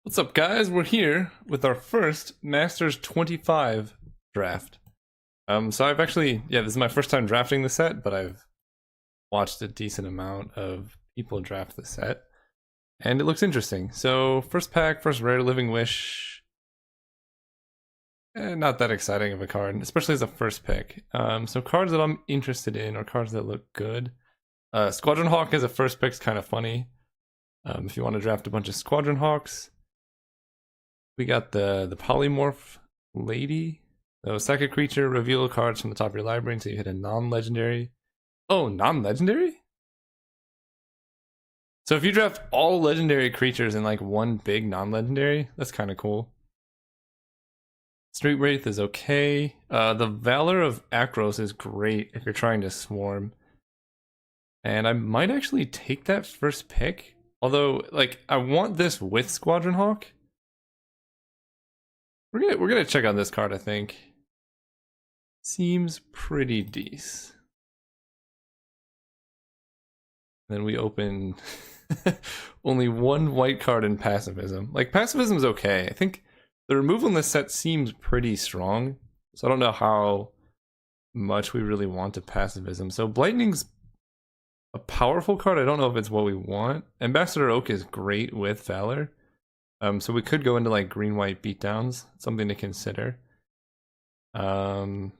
What's up, guys? We're here with our first Masters 25 draft. So I've actually, this is my first time drafting the set, but I've watched a decent amount of people draft the set, and it looks interesting. So first pack, first rare, Living Wish. Not that exciting of a card, especially as a first pick. So cards that I'm interested in are cards that look good. Squadron Hawk as a first pick is kind of funny. If you want to draft a bunch of Squadron Hawks. We got the polymorph lady. So second creature, reveal cards from the top of your library until you hit a non-legendary. Oh, non-legendary? So if you draft all legendary creatures in like one big non-legendary, that's kind of cool. Street Wraith is okay. The Valor of Akros is great if you're trying to swarm. And I might actually take that first pick. Although, like, I want this with Squadron Hawk. We're gonna check on this card, I think. Seems pretty decent. Then we open only one white card in Pacifism. Like, Pacifism is okay. I think the removal in this set seems pretty strong. So I don't know how much we really want to Pacifism. So Blightning's a powerful card. I don't know if it's what we want. Ambassador Oak is great with Valor. So we could go into like green-white beatdowns, something to consider. I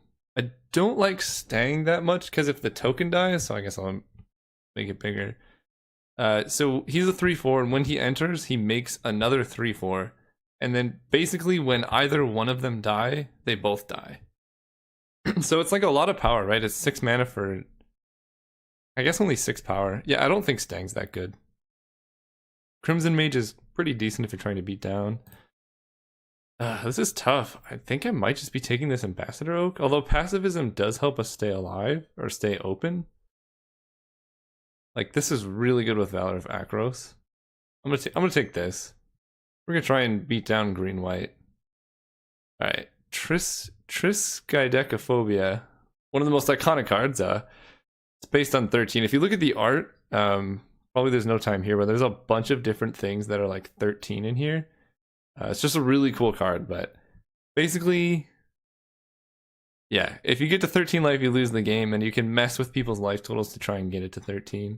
don't like staying that much because if the token dies, so I guess I'll make it bigger. So he's a 3/4, and when he enters, he makes another 3/4, and then basically when either one of them die, they both die. So it's like a lot of power, right? It's 6 mana for, I guess, only 6 power. Yeah, I don't think Stang's that good. Crimson Mage is pretty decent if you're trying to beat down. This is tough. I think I might just be taking this Ambassador Oak, although Pacifism does help us stay alive, or stay open. Like, this is really good with Valor of Akros. I'm gonna take this. We're gonna try and beat down green-white. Alright, Triskaidekaphobia. One of the most iconic cards. It's based on 13. If you look at the art, probably there's no time here, but there's a bunch of different things that are like 13 in here. It's just a really cool card, but basically, yeah, if you get to 13 life, you lose the game, and you can mess with people's life totals to try and get it to 13.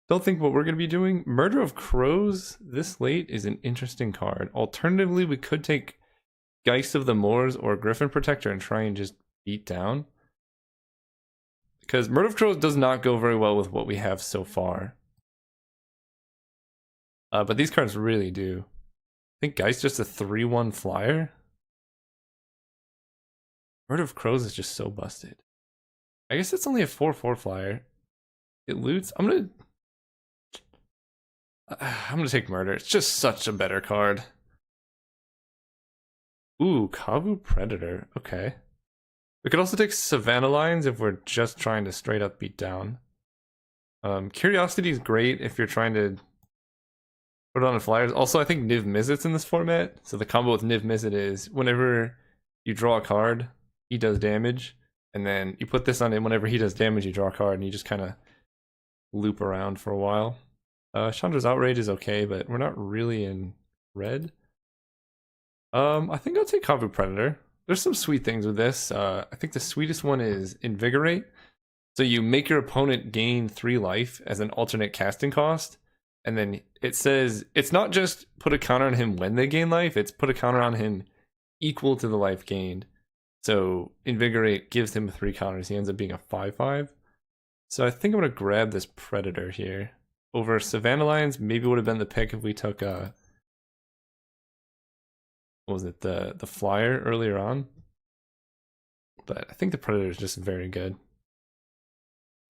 Don't think what we're going to be doing. Murder of Crows this late is an interesting card. Alternatively, we could take Geist of the Moors or Griffin Protector and try and just beat down. Because Murder of Crows does not go very well with what we have so far. But these cards really do. I think Geist just a 3/1 flyer. Murder of Crows is just so busted. I guess it's only a 4/4 flyer. It loots. I'm gonna take Murder. It's just such a better card. Ooh, Kavu Predator. Okay. We could also take Savannah Lions if we're just trying to straight up beat down. Curiosity is great if you're trying to put it on the flyers. Also, I think Niv Mizzet's in this format. So the combo with Niv Mizzet is whenever you draw a card, he does damage. And then you put this on him. Whenever he does damage, you draw a card, and you just kind of loop around for a while. Chandra's Outrage is okay, but we're not really in red. I think I'll take Kavu Predator. There's some sweet things with this. I think the sweetest one is Invigorate. So you make your opponent gain 3 life as an alternate casting cost. And then it says, it's not just put a counter on him when they gain life, it's put a counter on him equal to the life gained. So Invigorate gives him 3 counters. He ends up being a 5/5. So I think I'm going to grab this Predator here. Over Savannah Lions, maybe would have been the pick if we took, what was it, the Flyer earlier on. But I think the Predator is just very good.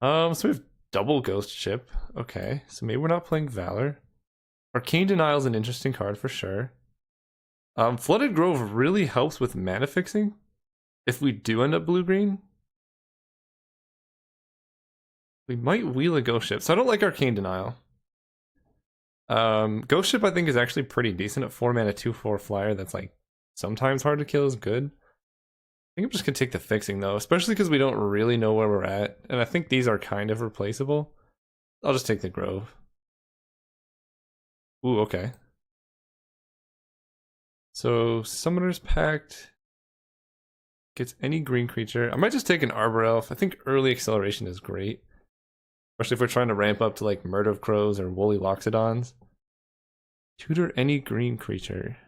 So we have double Ghost Ship. Okay, so maybe we're not playing Valor. Arcane Denial is an interesting card for sure. Flooded Grove really helps with mana fixing. If we do end up blue-green, we might wheel a Ghost Ship. So I don't like Arcane Denial. Ghost Ship I think is actually pretty decent at 4 mana, 2/4 flyer. That's like sometimes hard to kill is good. I think I'm just gonna take the fixing though, especially because we don't really know where we're at, and I think these are kind of replaceable. I'll just take the Grove. Ooh, okay. So Summoner's Pact gets any green creature. I might just take an Arbor Elf. I think early acceleration is great. Especially if we're trying to ramp up to like Murder of Crows or Woolly Loxodons. Tutor any green creature.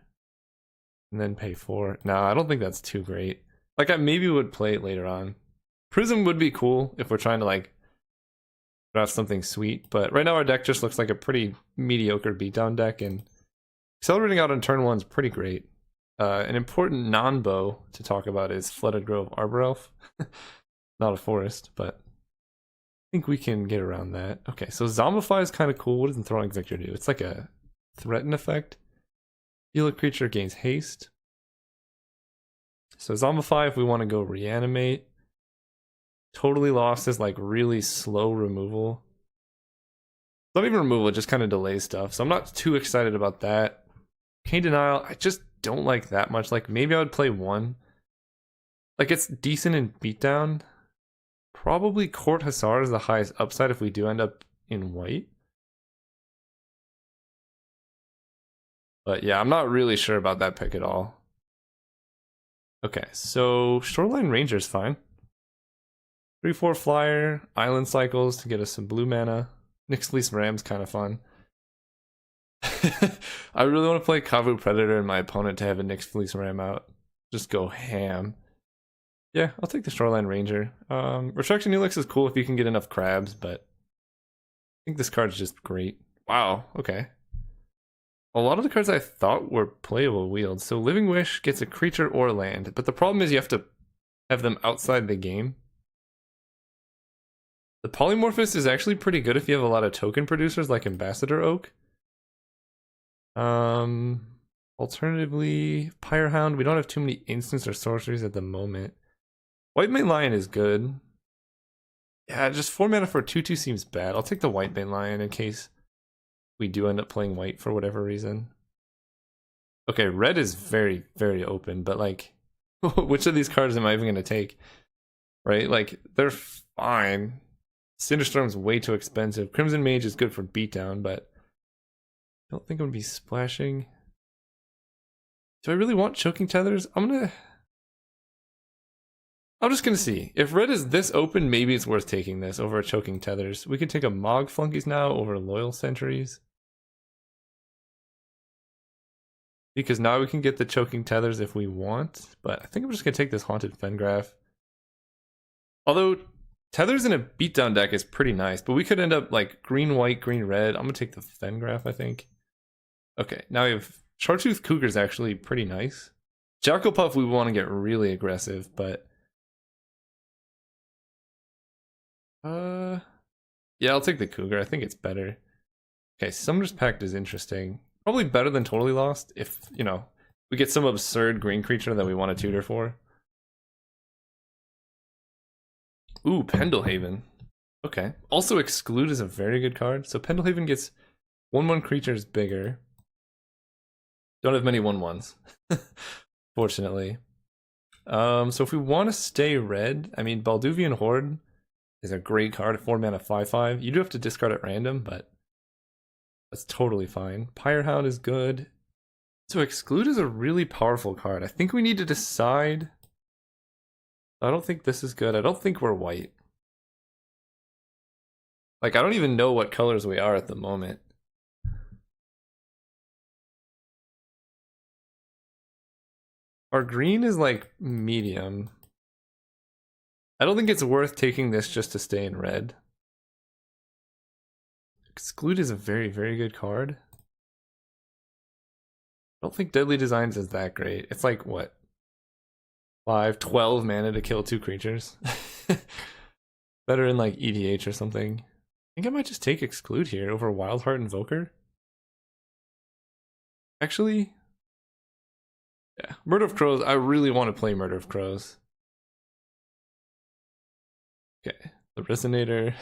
And then pay 4. No, I don't think that's too great. Like I maybe would play it later on. Prism would be cool if we're trying to like draft something sweet, but right now our deck just looks like a pretty mediocre beatdown deck, and accelerating out on turn 1 is pretty great. An important non-bow to talk about is Flooded Grove Arbor Elf. Not a forest, but I think we can get around that. Okay, so Zombify is kind of cool. What does Enthralling Victor do? It's like a threaten effect. Heal a creature gains haste. So Zombify if we want to go reanimate. Totally Lost is like really slow removal. Not even removal, it just kind of delays stuff. So I'm not too excited about that. Cane Denial, I just don't like that much. Like maybe I would play 1. Like it's decent in beatdown. Probably Court Hussar is the highest upside if we do end up in white. But yeah, I'm not really sure about that pick at all. Okay, so Shoreline Ranger is fine. 3/4 flyer, Island Cycles to get us some blue mana. Nyx Fleece Ram's kind of fun. I really want to play Kavu Predator and my opponent to have a Nyx Fleece Ram out. Just go ham. Yeah, I'll take the Shoreline Ranger. Retraction Helix is cool if you can get enough crabs, but I think this card's just great. Wow, okay. A lot of the cards I thought were playable wields. So Living Wish gets a creature or land, but the problem is you have to have them outside the game. The Polymorphist is actually pretty good if you have a lot of token producers like Ambassador Oak. Alternatively, Pyrehound. We don't have too many instants or sorceries at the moment. White Mane Lion is good. Yeah, just 4 mana for a 2/2 seems bad. I'll take the White Mane Lion in case we do end up playing white for whatever reason. Okay, red is very, very open, but like, which of these cards am I even going to take? Right? Like, they're fine. Cinderstorm's way too expensive. Crimson Mage is good for beatdown, but I don't think I'm going to be splashing. Do I really want Choking Tethers? I'm just gonna see. If red is this open, maybe it's worth taking this over a Choking Tethers. We could take a Mog Flunkies now over Loyal Sentries. Because now we can get the Choking Tethers if we want, but I think I'm just gonna take this Haunted Fengraph. Although Tethers in a beatdown deck is pretty nice, but we could end up like green, white, green, red. I'm gonna take the Fengraph, I think. Okay, now we have Chartreuse Cougar is actually pretty nice. Jackal Puff we want to get really aggressive, but yeah, I'll take the Cougar. I think it's better. Okay, Summoner's Pact is interesting. Probably better than Totally Lost if, you know, we get some absurd green creature that we want to tutor for. Ooh, Pendlehaven. Okay. Also, Exclude is a very good card. So Pendlehaven gets 1/1 creatures bigger. Don't have many 1/1s, fortunately. So if we want to stay red, I mean, Balduvian Horde is a great card at 4 mana 5/5. You do have to discard at random, but that's totally fine. Pyrehound is good. So Exclude is a really powerful card. I think we need to decide. I don't think this is good. I don't think we're white. Like, I don't even know what colors we are at the moment. Our green is like medium. I don't think it's worth taking this just to stay in red. Exclude is a very, very good card. I don't think Deadly Designs is that great. It's like, what? 12 mana to kill 2 creatures. Better in like EDH or something. I think I might just take Exclude here over Wildheart Invoker. Actually, yeah, Murder of Crows. I really want to play Murder of Crows. Okay, the Resonator.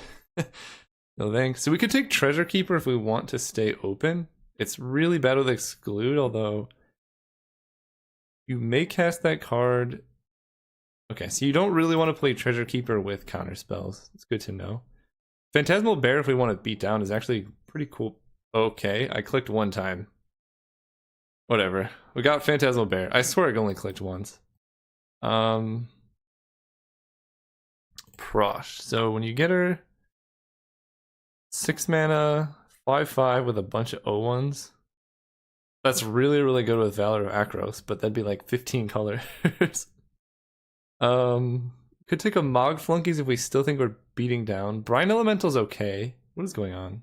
No thanks. So we could take Treasure Keeper if we want to stay open. It's really bad with Exclude, although you may cast that card. Okay, so you don't really want to play Treasure Keeper with counter spells. It's good to know. Phantasmal Bear, if we want to beat down, is actually pretty cool. Okay, I clicked one time. Whatever. We got Phantasmal Bear. I swear I only clicked once. Prosh. So when you get her 6 mana, 5/5 with a bunch of O1s. That's really, really good with Valor of Akros, but that'd be like 15 colors. Could take a Mog Flunkies if we still think we're beating down. Brine Elemental's okay. What is going on?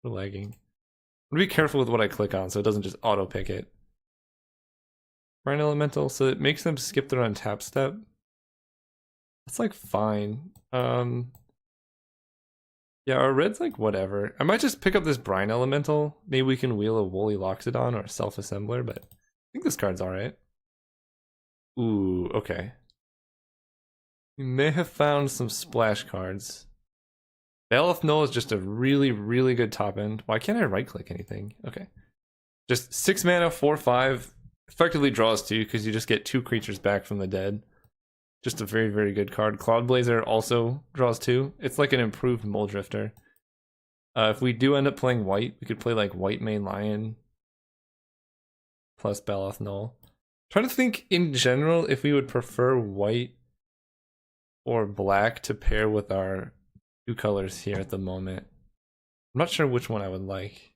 We're lagging. I'm gonna be careful with what I click on so it doesn't just auto pick it. Brine Elemental, so it makes them skip their untap step. That's like fine. Yeah, our red's like whatever. I might just pick up this Brine Elemental. Maybe we can wheel a Woolly Loxodon or a Self-Assembler, but I think this card's alright. Ooh, okay. We may have found some splash cards. Baleth Null is just a really, really good top end. Why can't I right click anything? Okay. Just 6 mana, 4/5. Effectively draws 2 because you just get 2 creatures back from the dead. Just a very, very good card. Cloud Blazer also draws 2. It's like an improved Mole Drifter. If we do end up playing white, we could play like White Mane Lion plus Baleth Null. I'm trying to think in general if we would prefer white or black to pair with our 2 colors here at the moment. I'm not sure which one I would like.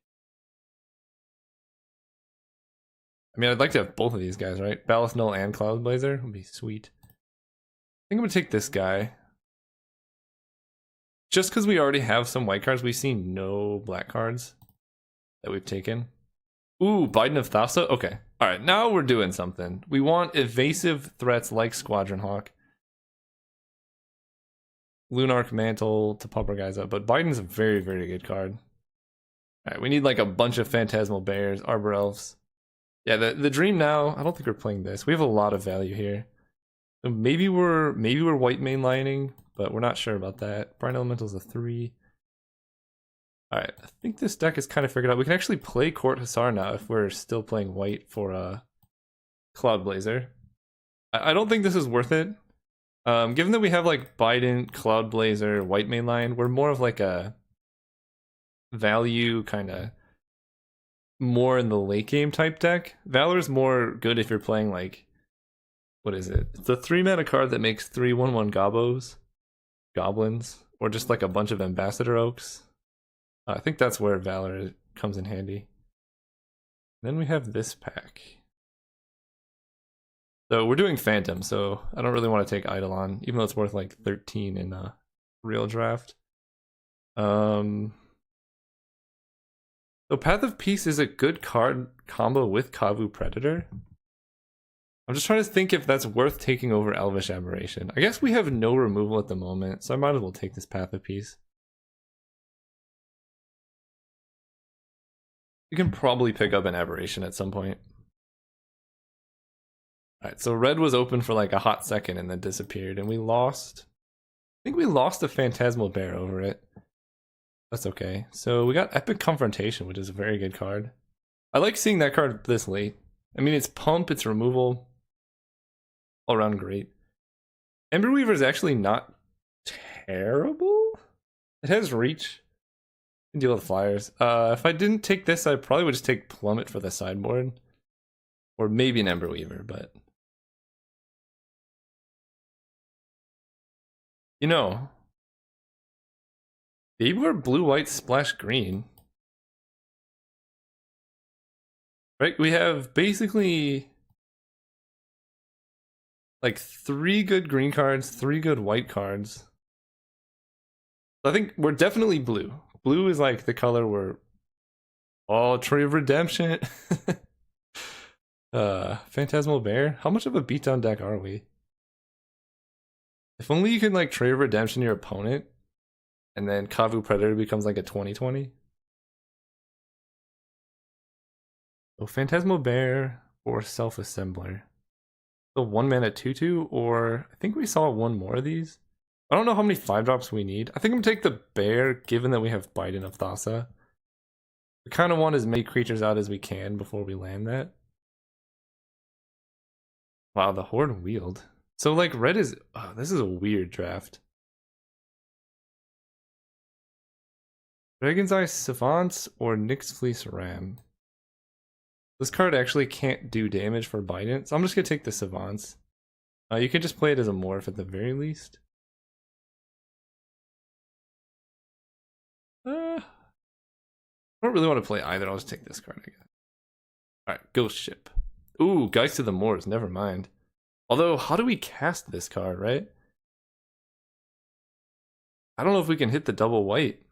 I mean, I'd like to have both of these guys, right? Baleth Null and Cloud Blazer would be sweet. I think I'm gonna take this guy. Just because we already have some white cards, we've seen no black cards that we've taken. Ooh, Biden of Thassa? Okay. Alright, now we're doing something. We want evasive threats like Squadron Hawk. Lunarch Mantle to pump our guys up, but Biden's a very, very good card. Alright, we need like a bunch of Phantasmal Bears, Arbor Elves. Yeah, the Dream now, I don't think we're playing this. We have a lot of value here. So maybe we're White Mane Lioning, but we're not sure about that. Brine Elemental's a 3. Alright, I think this deck is kind of figured out. We can actually play Court Hussar now if we're still playing white for Cloud Blazer. I don't think this is worth it. Given that we have like Biden, Cloud Blazer, White Mane Lion, we're more of like a value kind of more in the late game type deck. Valor's more good if you're playing like, what is it? It's a 3 mana card that makes 3/1/1 goblins, or just like a bunch of Ambassador Oaks. I think that's where Valor comes in handy. Then we have this pack. So we're doing Phantom, so I don't really want to take Eidolon, even though it's worth like 13 in a real draft. So Path of Peace is a good card combo with Kavu Predator. I'm just trying to think if that's worth taking over Elvish Aberration. I guess we have no removal at the moment, so I might as well take this Path of Peace. You can probably pick up an Aberration at some point. Alright, so red was open for like a hot second and then disappeared, and we lost. I think we lost a Phantasmal Bear over it. That's okay. So we got Epic Confrontation, which is a very good card. I like seeing that card this late. I mean, it's pump, it's removal. All around great. Emberweaver is actually not terrible. It has reach. Can deal with flyers. If I didn't take this, I probably would just take Plummet for the sideboard. Or maybe an Emberweaver, but... You know... Maybe we're blue-white splash green. Right, we have basically... like 3 good green cards, 3 good white cards. I think we're definitely blue. Blue is like the color we're... Oh, Tree of Redemption! Phantasmal Bear? How much of a beatdown deck are we? If only you could like Tree of Redemption your opponent, and then Kavu Predator becomes like a 20/20. So Phantasmal Bear or Self-Assembler. The 1 mana 2/2, or I think we saw one more of these. I don't know how many 5-drops we need. I think I'm gonna take the bear, given that we have Biden of Thassa. We kind of want as many creatures out as we can before we land that. Wow, the Horde Wield. So like red is... Oh, this is a weird draft. Dragon's Eye Savants or Nyx Fleece Ram? This card actually can't do damage for Bident, so I'm just gonna take the Savants. You can just play it as a morph at the very least. I don't really want to play either. I'll just take this card, I guess. Alright, Ghost Ship. Ooh, Geist to the Moors, never mind. Although, how do we cast this card, right? I don't know if we can hit the double white.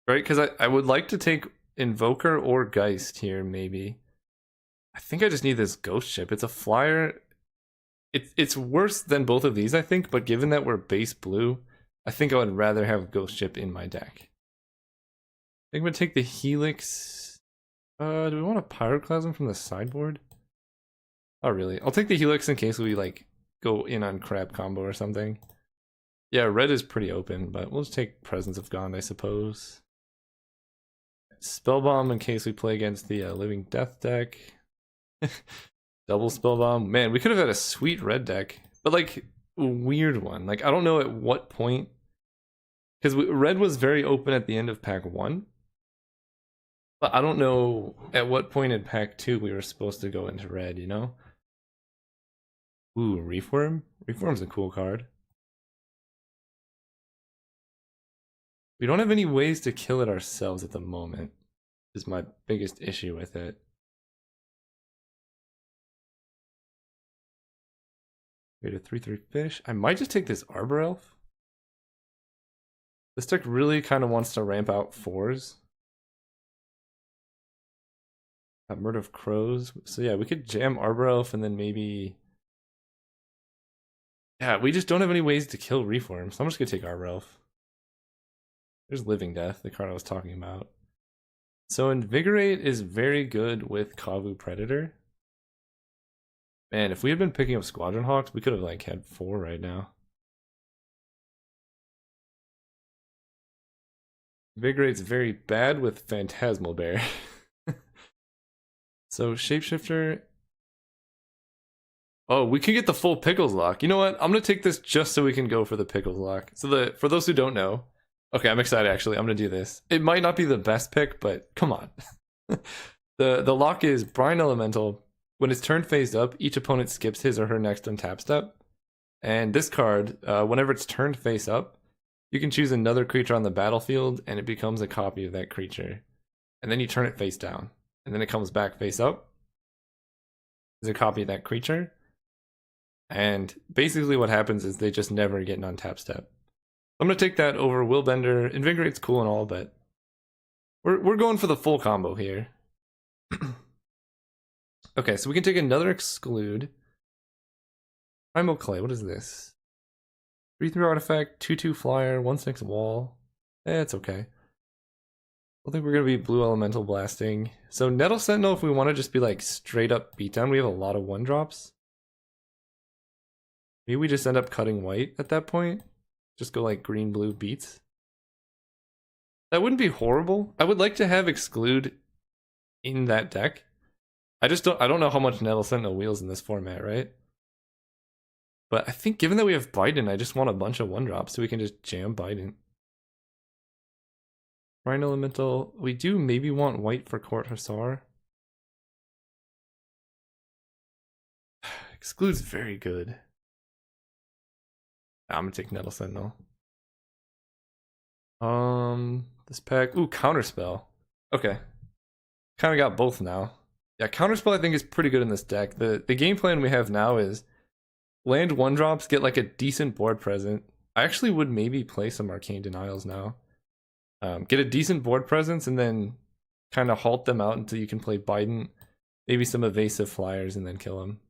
Right, because I would like to take Invoker or Geist here, maybe. I think I just need this Ghost Ship. It's a flyer. It's worse than both of these, I think, but given that we're base blue, I think I would rather have Ghost Ship in my deck. I think I'm gonna take the Helix. Do we want a Pyroclasm from the sideboard? Oh, really? I'll take the Helix in case we, like, go in on crap combo or something. Yeah, red is pretty open, but we'll just take Presence of God, I suppose. Spellbomb in case we play against the Living Death deck. Double Spellbomb. Man, we could have had a sweet red deck, but like a weird one. Like, I don't know at what point, because red was very open at the end of pack 1. But I don't know at what point in pack 2 we were supposed to go into red, you know? Ooh, Reefworm? Reefworm's a cool card. We don't have any ways to kill it ourselves at the moment, is my biggest issue with it. Create a 3/3 fish. I might just take this Arbor Elf. This deck really kind of wants to ramp out 4s. Got Murder of Crows. So yeah, we could jam Arbor Elf and then maybe... Yeah, we just don't have any ways to kill Reefworm, so I'm just gonna take Arbor Elf. There's Living Death, the card I was talking about. So Invigorate is very good with Kavu Predator. Man, if we had been picking up Squadron Hawks, we could have like had 4 right now. Invigorate's very bad with Phantasmal Bear. So Shapeshifter. Oh, we can get the full Pickles lock. You know what? I'm gonna take this just so we can go for the Pickles lock. So for those who don't know, okay, I'm excited actually. I'm gonna do this. It might not be the best pick, but come on. The lock is Brine Elemental. When it's turn phased up, each opponent skips his or her next untap step. And this card, whenever it's turned face up, you can choose another creature on the battlefield and it becomes a copy of that creature. And then you turn it face down. And then it comes back face up. Is a copy of that creature. And basically what happens is they just never get an untap step. I'm going to take that over Willbender. Invigorate's cool and all, but we're going for the full combo here. Okay, so we can take another Exclude. Primal Clay, what is this? 3/3 artifact, 2/2 flyer, 1/6 wall. It's okay. I think we're gonna be blue elemental blasting. So Nettle Sentinel, if we want to just be like straight up beatdown, we have a lot of 1-drops. Maybe we just end up cutting white at that point. Just go like green blue beats. That wouldn't be horrible. I would like to have Exclude in that deck. I don't know how much Nettle Sentinel wheels in this format, right? But I think given that we have Biden, I just want a bunch of 1-drops so we can just jam Biden. Brine Elemental. We do maybe want white for Court Hussar. Exclude's very good. I'm gonna take Nettle Sentinel. This pack. Ooh, Counterspell. Okay. Kind of got both now. Yeah, Counterspell I think is pretty good in this deck. The game plan we have now is land 1-drops, get like a decent board presence. I actually would maybe play some Arcane Denials now. Get a decent board presence and then kind of halt them out until you can play Biden, maybe some evasive flyers, and then kill them.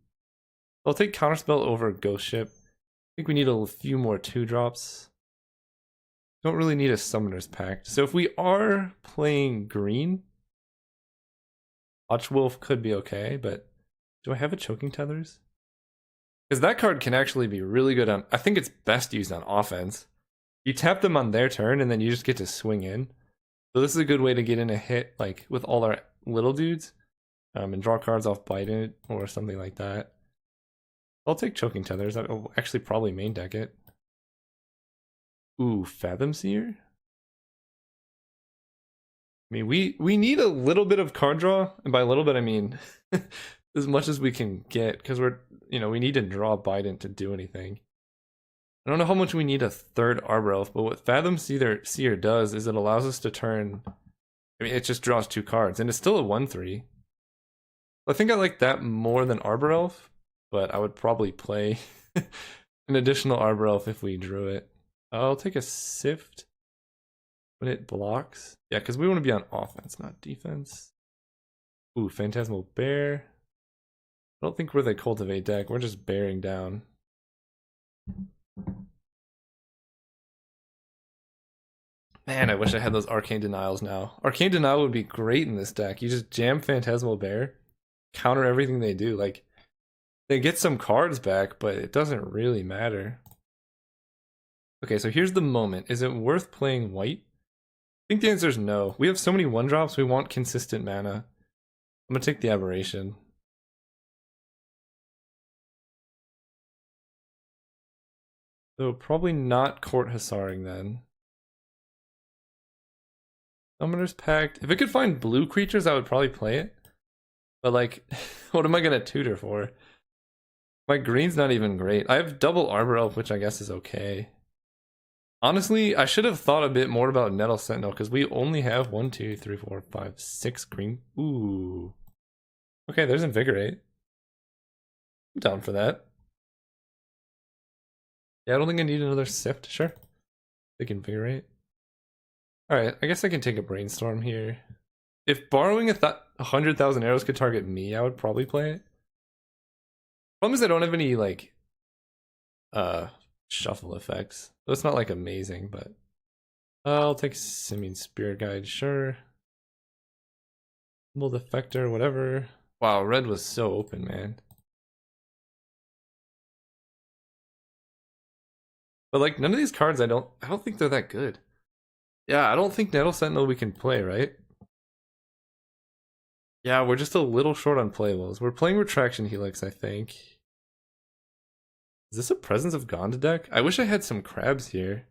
I'll take Counterspell over Ghost Ship. I think we need a few more 2-drops. Don't really need a Summoner's Pact. So if we are playing green, Watchwolf could be okay, but do I have a Choking Tethers? Because that card can actually be really good on... I think it's best used on offense. You tap them on their turn, and then you just get to swing in. So this is a good way to get in a hit, like, with all our little dudes. And draw cards off Biden or something like that. I'll take Choking Tethers. I'll actually probably main deck it. Ooh, Fathom Seer? I mean, we need a little bit of card draw, and by a little bit I mean as much as we can get, because we need to draw Biden to do anything. I don't know how much we need a third Arbor Elf, but what Fathom Seer does is it allows us to turn. I mean, it just draws 2 cards, and it's still a 1/3. I think I like that more than Arbor Elf, but I would probably play an additional Arbor Elf if we drew it. I'll take a Sift when it blocks. Yeah, because we want to be on offense, not defense. Ooh, Phantasmal Bear. I don't think we're the Cultivate deck. We're just bearing down. Man, I wish I had those Arcane Denials now. Arcane Denial would be great in this deck. You just jam Phantasmal Bear, counter everything they do. Like, they get some cards back, but it doesn't really matter. Okay, so here's the moment. Is it worth playing white? I think the answer is no. We have so many 1-drops, we want consistent mana. I'm gonna take the Aberration. So probably not Court Hassaring then. Summoner's Pact. If it could find blue creatures, I would probably play it. But like, what am I gonna tutor for? My green's not even great. I have double Arbor Elf, which I guess is okay. Honestly, I should have thought a bit more about Nettle Sentinel, because we only have 1, 2, 3, 4, 5, 6 green. Ooh. Okay, there's Invigorate. I'm down for that. Yeah, I don't think I need another Sift. Sure. They can Invigorate. Alright, I guess I can take a Brainstorm here. If borrowing 100,000 arrows could target me, I would probably play it. Problem is I don't have any, like, shuffle effects. So it's not, like, amazing, but... I'll take Simian Spirit Guide, sure. Humble Defector, whatever. Wow, red was so open, man. But, like, none of these cards, I don't think they're that good. Yeah, I don't think Nettle Sentinel we can play, right? Yeah, we're just a little short on playables. We're playing Retraction Helix, I think. Is this a Presence of Gonda deck? I wish I had some crabs here.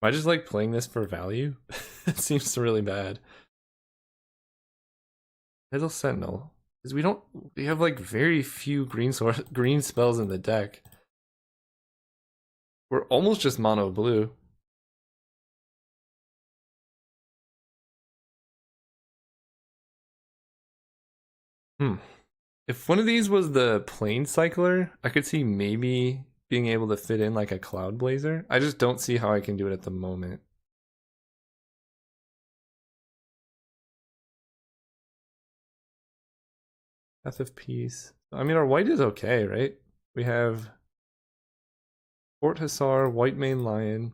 Am I just like playing this for value? It seems really bad. Nettle Sentinel. Because we have like very few green spells in the deck. We're almost just mono blue. If one of these was the Plane Cycler, I could see maybe being able to fit in like a Cloud Blazer. I just don't see how I can do it at the moment. Path of Peace. I mean, our white is okay, right? We have Fort Hussar, White Mane Lion,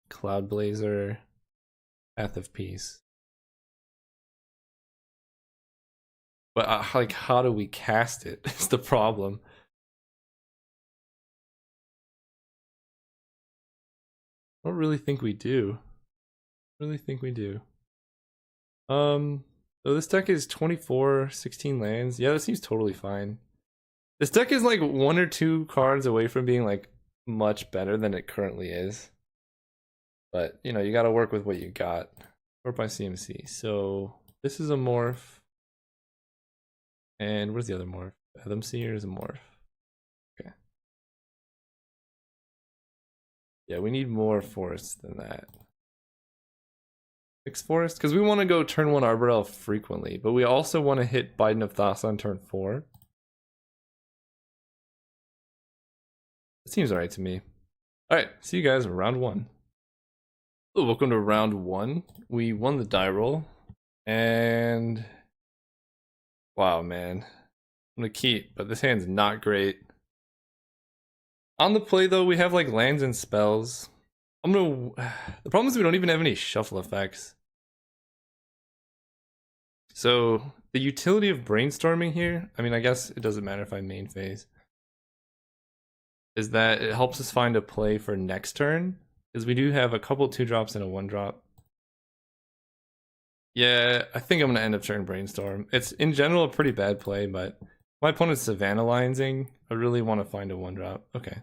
Cloud Blazer, Path of Peace. But like, how do we cast it? It's the problem. I don't really think we do. So this deck is 24, 16 lands. Yeah, that seems totally fine. This deck is like 1 or 2 cards away from being like much better than it currently is. But, you know, you gotta work with what you got. Sort by CMC. So this is a morph. And where's the other morph? Fathom Seer is a morph. Okay. Yeah, we need more forests than that. 6 forest? Because we want to go turn 1 Arbor Elf frequently, but we also want to hit Biden of Thassa on turn 4. It seems alright to me. Alright, see you guys in round 1. Hello, welcome to round 1. We won the die roll. And... wow, man. I'm gonna keep, but this hand's not great. On the play, though, we have like lands and spells. The problem is we don't even have any shuffle effects. So the utility of brainstorming here, I mean, I guess it doesn't matter if I main phase, is that it helps us find a play for next turn, because we do have a couple 2-drops and a 1-drop. Yeah, I think I'm gonna end up turning Brainstorm. It's in general a pretty bad play, but my opponent's Savannah Lionsing. I really want to find a 1-drop. Okay.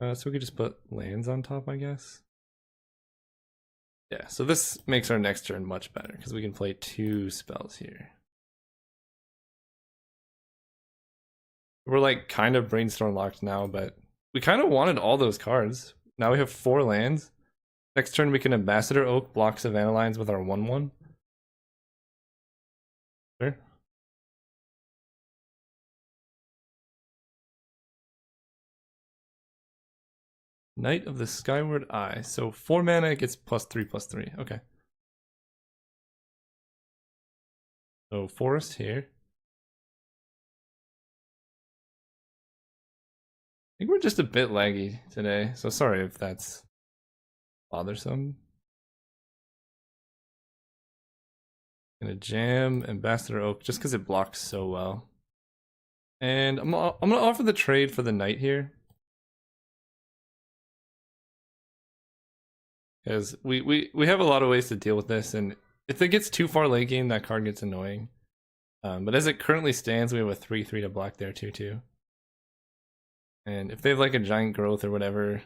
So we could just put lands on top, I guess. Yeah, so this makes our next turn much better because we can play 2 spells here. We're like kind of brainstorm locked now, but we kind of wanted all those cards. Now we have 4 lands. Next turn we can Ambassador Oak, block Savannah Lines with our 1/1. Sure. Knight of the Skyward Eye. So 4 mana gets +3/+3. Okay. So Forest here. I think we're just a bit laggy today, so sorry if that's bothersome. Gonna jam Ambassador Oak just because it blocks so well. And I'm gonna offer the trade for the knight here. Because we have a lot of ways to deal with this, and if it gets too far late game, that card gets annoying. But as it currently stands, we have a 3/3 to block there too. And if they have like a giant growth or whatever,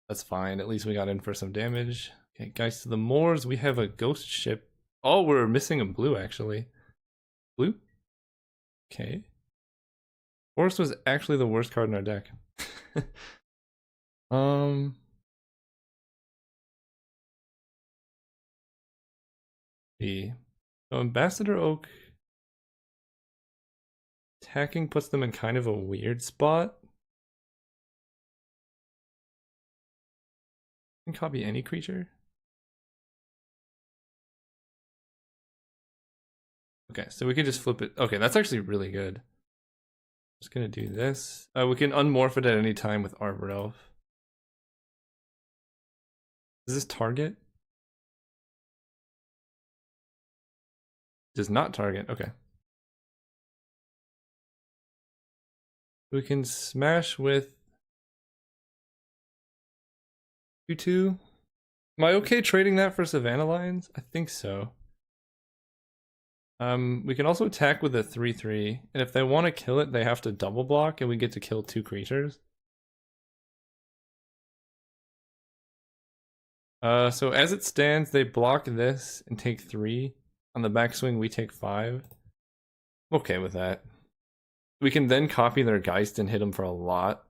that's fine. At least we got in for some damage. Okay, guys, to the moors, we have a ghost ship. Oh, we're missing a blue actually. Blue? Okay. Forest was actually the worst card in our deck. So Ambassador Oak attacking puts them in kind of a weird spot. Can copy any creature. Okay, so we can just flip it. Okay, that's actually really good. Just gonna do this. We can unmorph it at any time with Arbor Elf. Does this target? Does not target. Okay. We can smash with 2/2. Am I okay trading that for Savannah Lions? I think so. We can also attack with a 3/3, and if they want to kill it, they have to double block, and we get to kill 2 creatures. So as it stands, they block this and take 3. On the backswing, we take 5. Okay with that. We can then copy their Geist and hit them for a lot.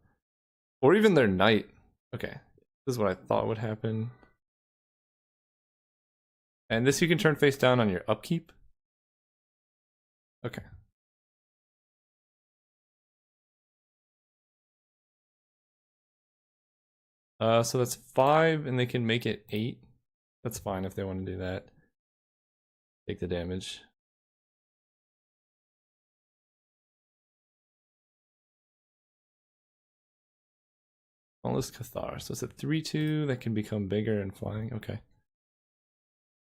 Or even their Knight. Okay, this is what I thought would happen. And this you can turn face down on your upkeep. Okay. So that's 5, and they can make it 8. That's fine if they want to do that. Take the damage. Dauntless Cathar. So it's a 3/2 that can become bigger and flying. Okay. I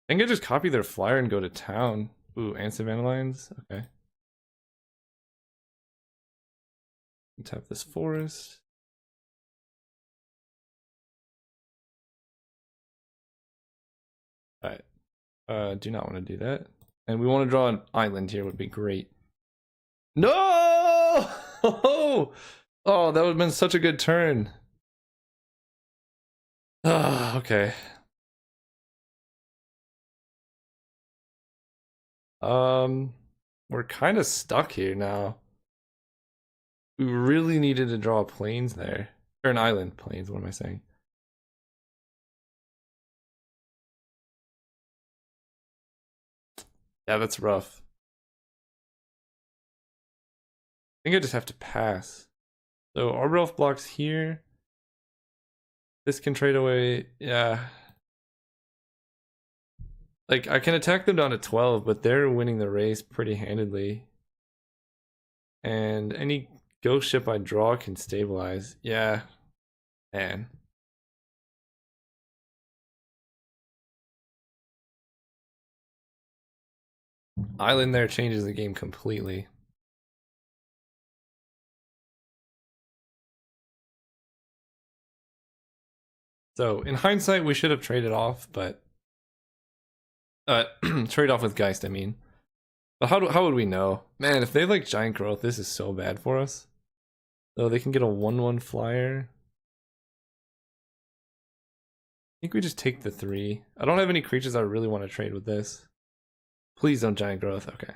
think I just copy their flyer and go to town. Ooh, and Savannah Lions. Okay. Tap this forest. Alright. Do not want to do that. And we want to draw an island here would be great. No! Oh, that would have been such a good turn. Ah, okay. We're kind of stuck here now. We really needed to draw plains there. Or an island, plains, what am I saying? Yeah, that's rough. I think I just have to pass. So Arbor Elf blocks here. This can trade away, yeah. Like, I can attack them down to 12, but they're winning the race pretty handedly. And any ghost ship I draw can stabilize. Yeah, man. Island there changes the game completely. So in hindsight, we should have traded off, but trade off with Geist, I mean. But how would we know? Man, if they have like giant growth, this is so bad for us. So they can get a 1/1 flyer. think we just take the 3. I don't have any creatures I really want to trade with this. Please don't giant growth. Okay.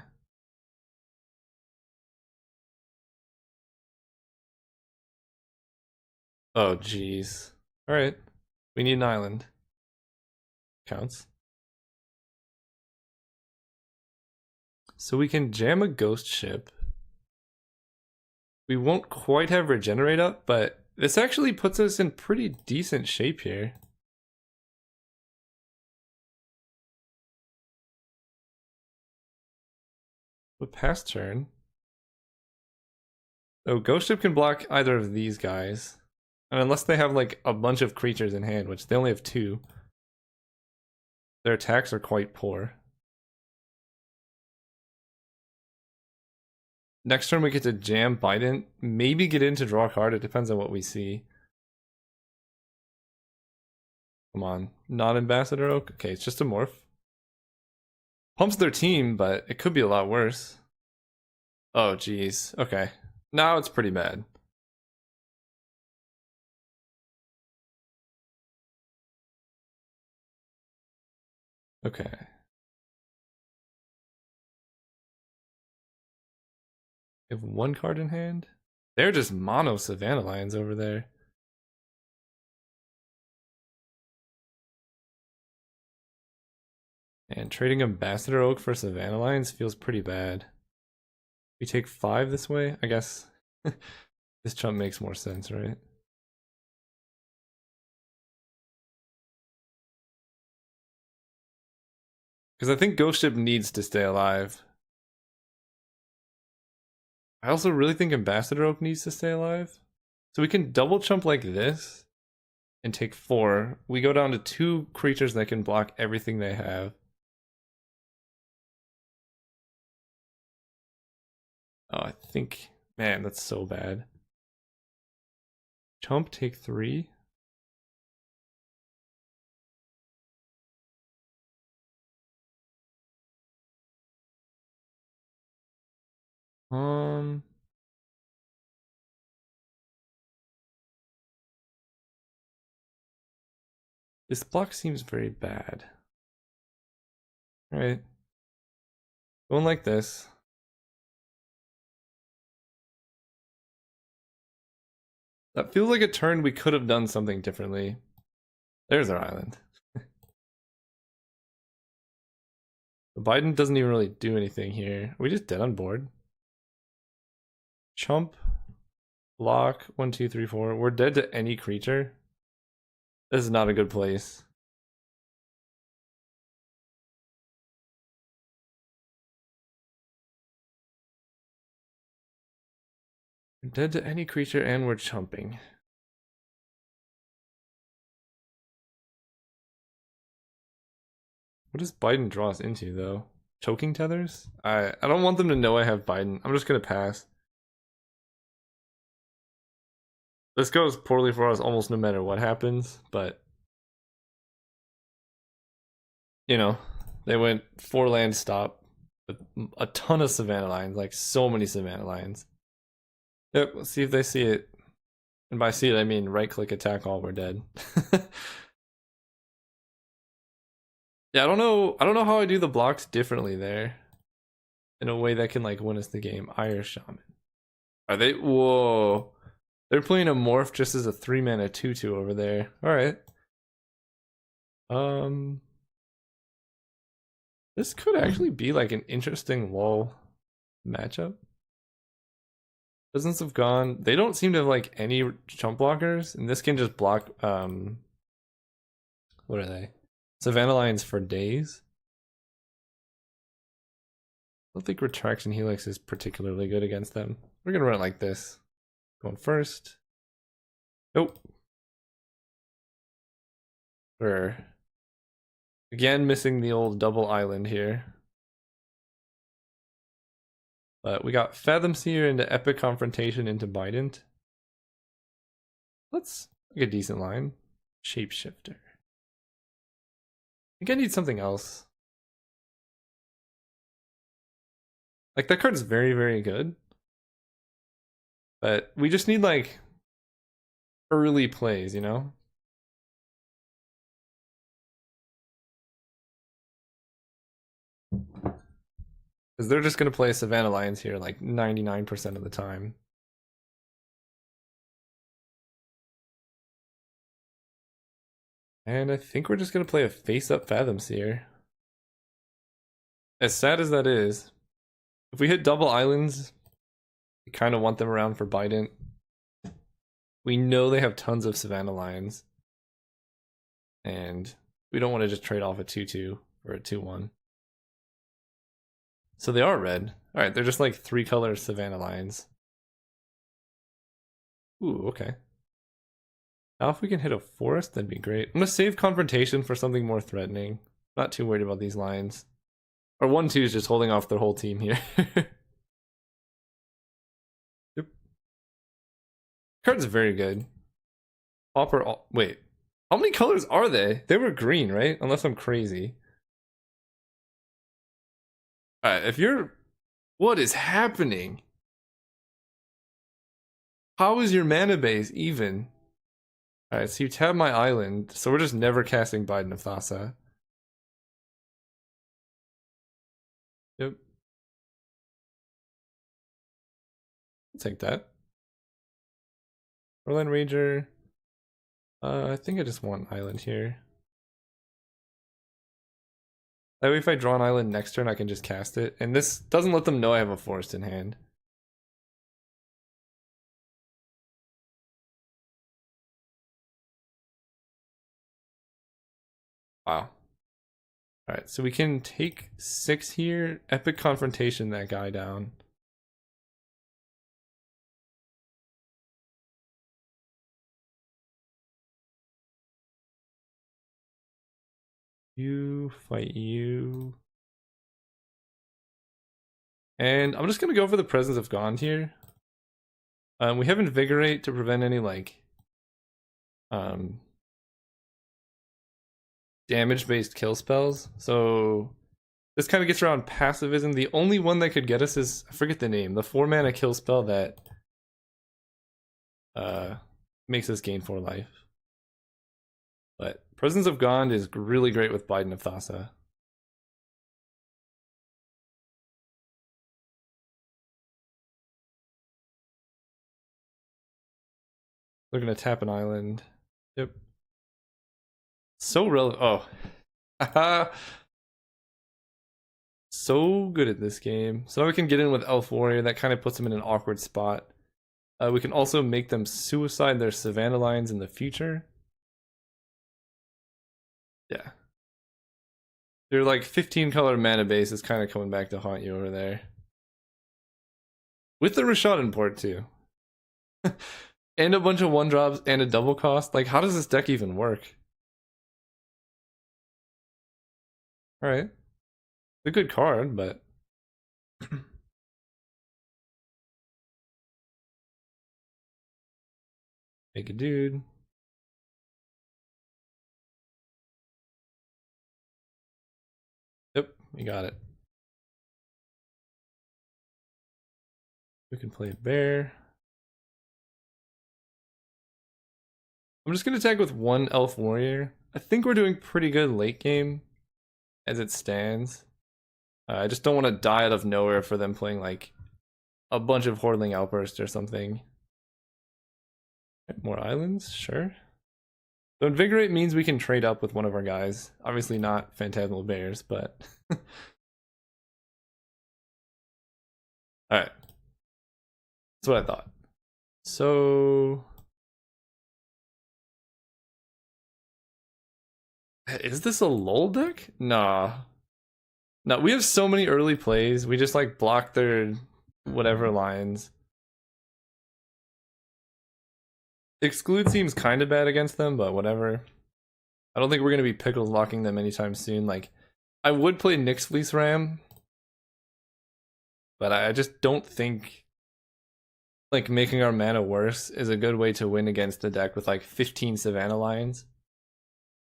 Oh, jeez. Alright. We need an island. Counts. So we can jam a ghost ship. We won't quite have regenerate up, but this actually puts us in pretty decent shape here. But past turn. Oh, ghost ship can block either of these guys. And unless they have like a bunch of creatures in hand, which they only have 2, their attacks are quite poor. Next turn we get to jam Bident, maybe get in to draw a card, it depends on what we see. Come on, not Ambassador Oak? Okay, it's just a morph. Pumps their team, but it could be a lot worse. Oh geez, okay. Now it's pretty bad. Okay. They have 1 card in hand? They're just mono Savannah Lions over there. And trading Ambassador Oak for Savannah Lions feels pretty bad. We take 5 this way? I guess this chump makes more sense, right? Because I think Ghost Ship needs to stay alive. I also really think Ambassador Oak needs to stay alive. So we can double chump like this and take 4. We go down to 2 creatures that can block everything they have. Oh, I think, man, that's so bad. Chump, take 3. This block seems very bad. Alright. Going like this. That feels like a turn we could have done something differently. There's our island. Biden doesn't even really do anything here. Are we just dead on board? Chump. Block. 1, 2, 3, 4. We're dead to any creature. This is not a good place. We're dead to any creature and we're chumping. What does Biden draw us into though? Choking tethers? I don't want them to know I have Biden. I'm just gonna pass. This goes poorly for us almost no matter what happens, but you know, they went 4 land stop with a ton of Savannah Lions, like so many Savannah Lions. Yep, let's see if they see it. And by see it, I mean right click attack all, we're dead. Yeah, I don't know how I do the blocks differently there. In a way that can like win us the game. Irish Shaman. Are they? Whoa. They're playing a morph just as a 3-mana 2/2 over there. Alright. This could actually be like an interesting lull matchup. Peasants have gone. They don't seem to have like any chump blockers, and this can just block what are they? Savannah Lions for days. I don't think Retraction Helix is particularly good against them. We're gonna run it like this. Going first. Nope. We're again missing the old double island here. But we got Fathom Seer into Epic Confrontation into Bident. Let's make a decent line. Shapeshifter. I think I need something else. Like that card is very, very good. But we just need like early plays, you know? Because they're just going to play Savannah Lions here like 99% of the time. And I think we're just going to play a face-up Fathom Seer. As sad as that is, if we hit double islands, we kind of want them around for Bident. We know they have tons of Savannah Lions. And we don't want to just trade off a 2-2 or a 2-1. So they are red. Alright, they're just like 3-color Savannah Lions. Ooh, okay. Now if we can hit a forest, that'd be great. I'm gonna save Confrontation for something more threatening. Not too worried about these lines. Our 1-2 is just holding off their whole team here. Yep. Card's very good. Wait. How many colors are they? They were green, right? Unless I'm crazy. Alright, if you're... What is happening? How is your mana base even? Alright, so you tab my island, so we're just never casting Bident of Thassa. Yep. I'll take that. Orland Ranger. I think I just want an island here. That way if I draw an island next turn, I can just cast it. And this doesn't let them know I have a forest in hand. Wow. Alright, so we can take 6 here. Epic Confrontation that guy down. You fight you. And I'm just gonna go for the Presence of Gond here. We have Invigorate to prevent any like damage-based kill spells. So this kind of gets around passivism. The only one that could get us is, I forget the name, the 4-mana kill spell that makes us gain 4 life. But Presence of Gond is really great with Bident of Thassa. They're gonna tap an island. Yep. So relevant. Oh. So good at this game. So now we can get in with Elf Warrior. That kind of puts them in an awkward spot. We can also make them suicide their Savannah Lions in the future. Yeah. Their like 15-color mana base is kind of coming back to haunt you over there. With the Rashad import too. And a bunch of 1-drops and a double cost. Like, how does this deck even work? Alright. It's a good card, but... Make a dude. Yep, we got it. We can play a bear. I'm just gonna attack with 1 Elf Warrior. I think we're doing pretty good late game as it stands. I just don't want to die out of nowhere for them playing like a bunch of Hordling Outburst or something. More islands, sure. So Invigorate means we can trade up with one of our guys. Obviously not Phantasmal Bears, but... Alright. That's what I thought. So... Is this a lull deck? Nah. No, we have so many early plays. We just like block their whatever lines. Exclude seems kind of bad against them, but whatever. I don't think we're going to be Pickles locking them anytime soon. Like, I would play Nyx Fleece Ram, but I just don't think like making our mana worse is a good way to win against a deck with like 15 Savannah Lions.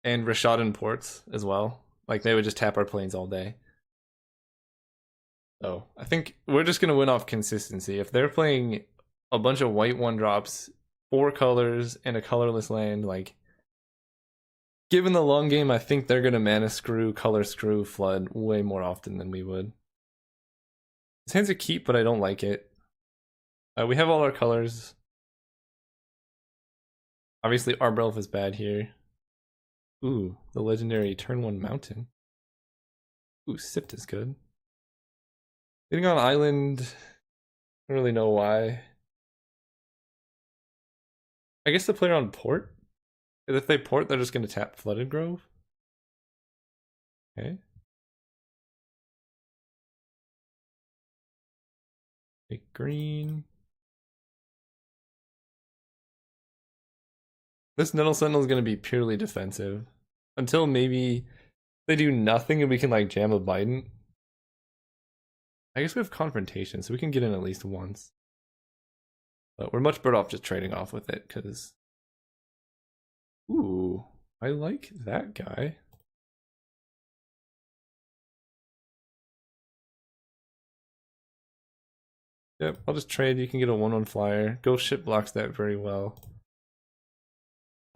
And Rashadan ports as well. Like, they would just tap our planes all day. So, I think we're just going to win off consistency. If they're playing a bunch of white 1-drops, 4 colors, and a colorless land, like, given the long game, I think they're going to mana screw, color screw, flood way more often than we would. His hand's a keep, but I don't like it. We have all our colors. Obviously, Arbor Elf is bad here. Ooh, the legendary turn 1 mountain. Ooh, Sift is good. Getting on island, I don't really know why. I guess the player on port? If they port, they're just going to tap Flooded Grove. Okay. Take green. This Nettle Sentinel is going to be purely defensive. Until maybe they do nothing and we can like jam a Biden. I guess we have Confrontation, so we can get in at least once. But we're much better off just trading off with it, because... Ooh, I like that guy. Yep, I'll just trade. You can get a 1/1 flyer. Ghost Ship blocks that very well.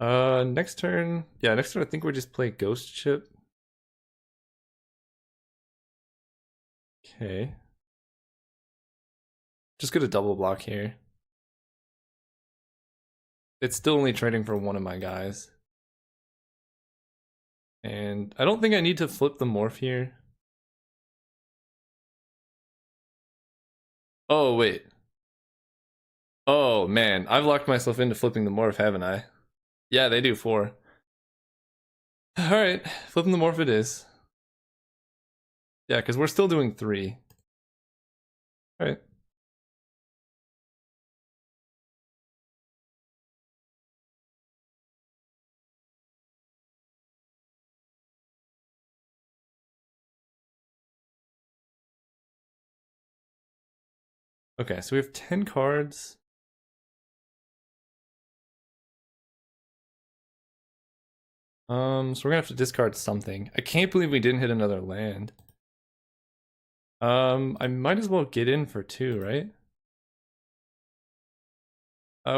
Next turn... Yeah, next turn I think we just play Ghost Ship. Okay. Just get a double block here. It's still only trading for one of my guys. And I don't think I need to flip the morph here. Oh, wait. Oh, man. I've locked myself into flipping the morph, haven't I? Yeah, they do 4. Alright, flipping the morph it is. Yeah, because we're still doing 3. Alright. Okay, so we have 10 cards. So we're gonna have to discard something. I can't believe we didn't hit another land. I might as well get in for 2, right?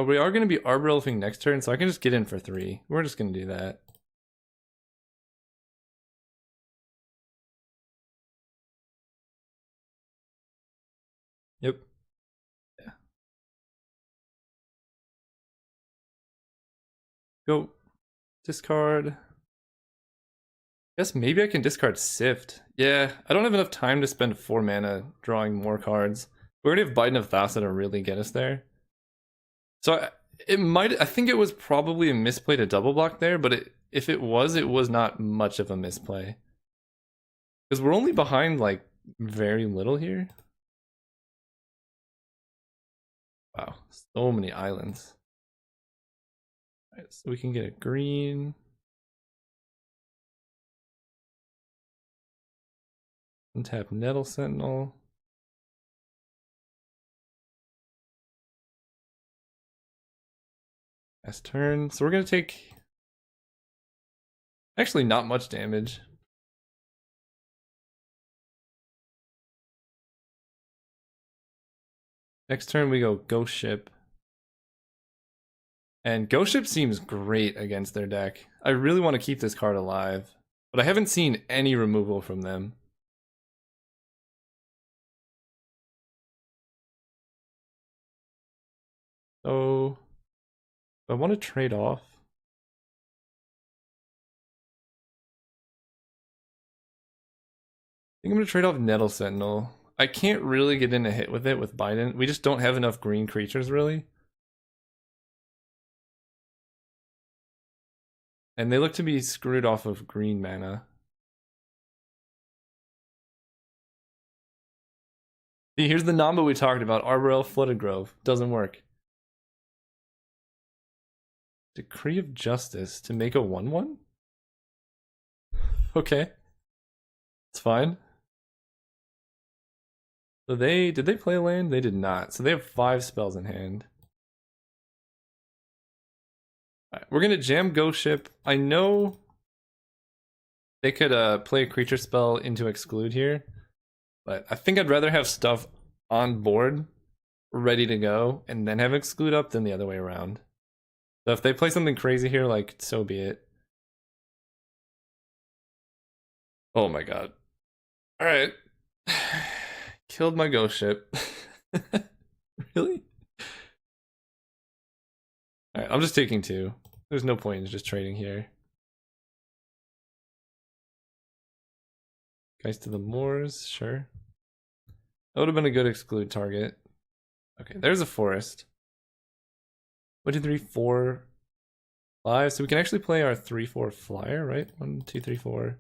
We are gonna be Arbor Elfing next turn, so I can just get in for 3. We're just gonna do that. Yep. Yeah. Go. Discard. Guess maybe I can discard Sift. Yeah, I don't have enough time to spend 4 mana drawing more cards. We already have Biden of Thassa to really get us there. So I think it was probably a misplay to double block there, but if it was not much of a misplay. Because we're only behind like very little here. Wow, so many islands. All right, so we can get a green. Untap Nettle Sentinel. Last turn. So we're gonna take actually not much damage. Next turn we go Ghost Ship. And Ghost Ship seems great against their deck. I really want to keep this card alive, but I haven't seen any removal from them. So I want to trade off. I think I'm going to trade off Nettle Sentinel. I can't really get in a hit with it with Biden. We just don't have enough green creatures, really. And they look to be screwed off of green mana. See, here's the Namba we talked about. Arbor Elf, Flooded Grove. Doesn't work. Decree of Justice to make a 1/1? Okay. It's fine. So did they play a land? They did not. So they have 5 spells in hand. Alright, we're gonna jam Ghost Ship. I know they could play a creature spell into exclude here, but I think I'd rather have stuff on board ready to go and then have exclude up than the other way around. So if they play something crazy here, like, so be it. Oh my god. Alright. Killed my ghost ship. Really? Alright, I'm just taking 2. There's no point in just trading here. Guys to the moors, sure. That would have been a good exclude target. Okay, there's a forest. 1, 2, 3, 4, 5. So we can actually play our 3/4 flyer, right? 1, 2, 3, 4,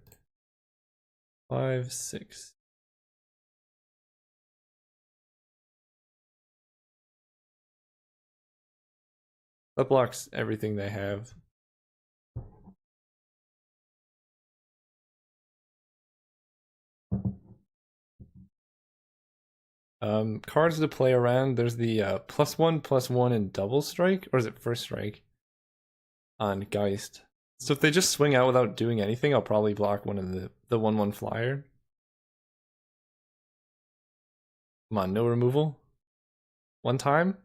5, 6. That blocks everything they have. Cards to play around. There's the +1/+1 and double strike, or is it first strike on Geist? So if they just swing out without doing anything, I'll probably block one of the 1/1 flyer. Come on, no removal. One time.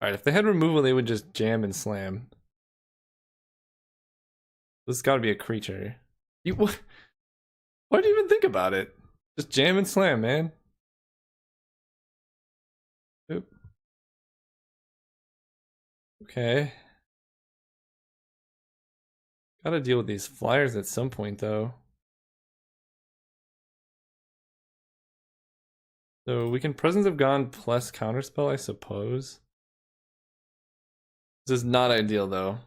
All right, if they had removal, they would just jam and slam. This has got to be a creature. You what? Why do you even think about it? Just jam and slam, man. Oop. Okay. Gotta deal with these flyers at some point, though. So we can Presence of Gone plus Counterspell, I suppose. This is not ideal, though.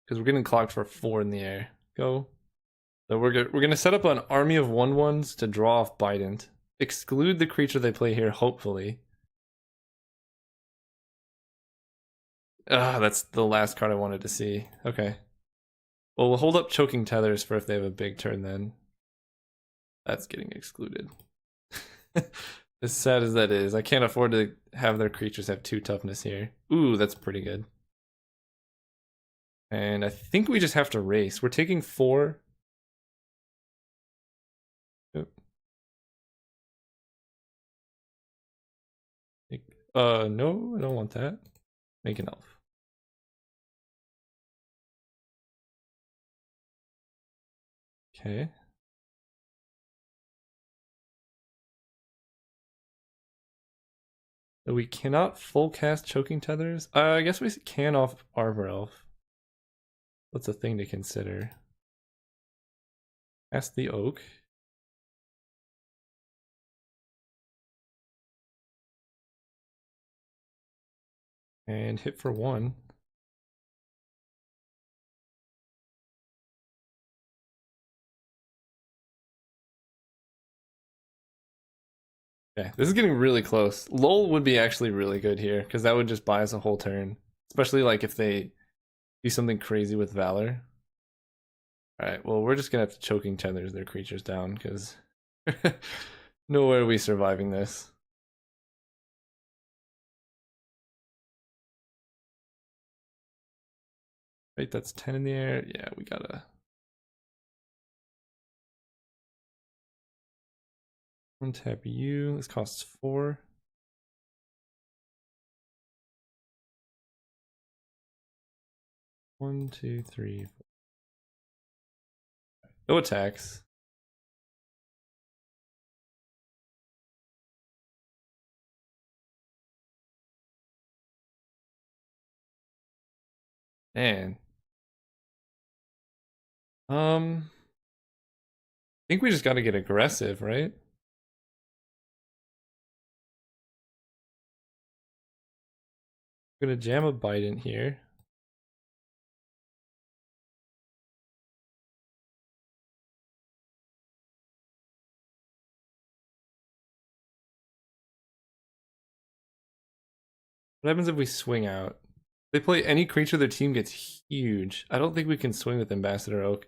Because we're getting clocked for 4 in the air. Go. So we're gonna set up an army of 1/1s to draw off Bident. Exclude the creature they play here, hopefully. Ah, that's the last card I wanted to see. Okay. Well, we'll hold up Choking Tethers for if they have a big turn then. That's getting excluded. As sad as that is, I can't afford to have their creatures have 2 toughness here. Ooh, that's pretty good. And I think we just have to race. We're taking 4. Oop. No, I don't want that. Make an elf. Okay. So we cannot full cast Choking Tethers. I guess we can off Arbor Elf. That's a thing to consider. Cast the Oak. And hit for 1. Okay, this is getting really close. Lol would be actually really good here, because that would just buy us a whole turn. Especially like if they do something crazy with Valor. Alright, well we're just gonna have to Choking Tethers their creatures down, because no way are we surviving this. Right, that's 10 in the air. Yeah, we gotta untap you. This costs 4. One, two, three, 4. No attacks. Man. I think we just gotta get aggressive, right? We're gonna jam a bite in here. What happens if we swing out? They play any creature, their team gets huge. I don't think we can swing with Ambassador Oak.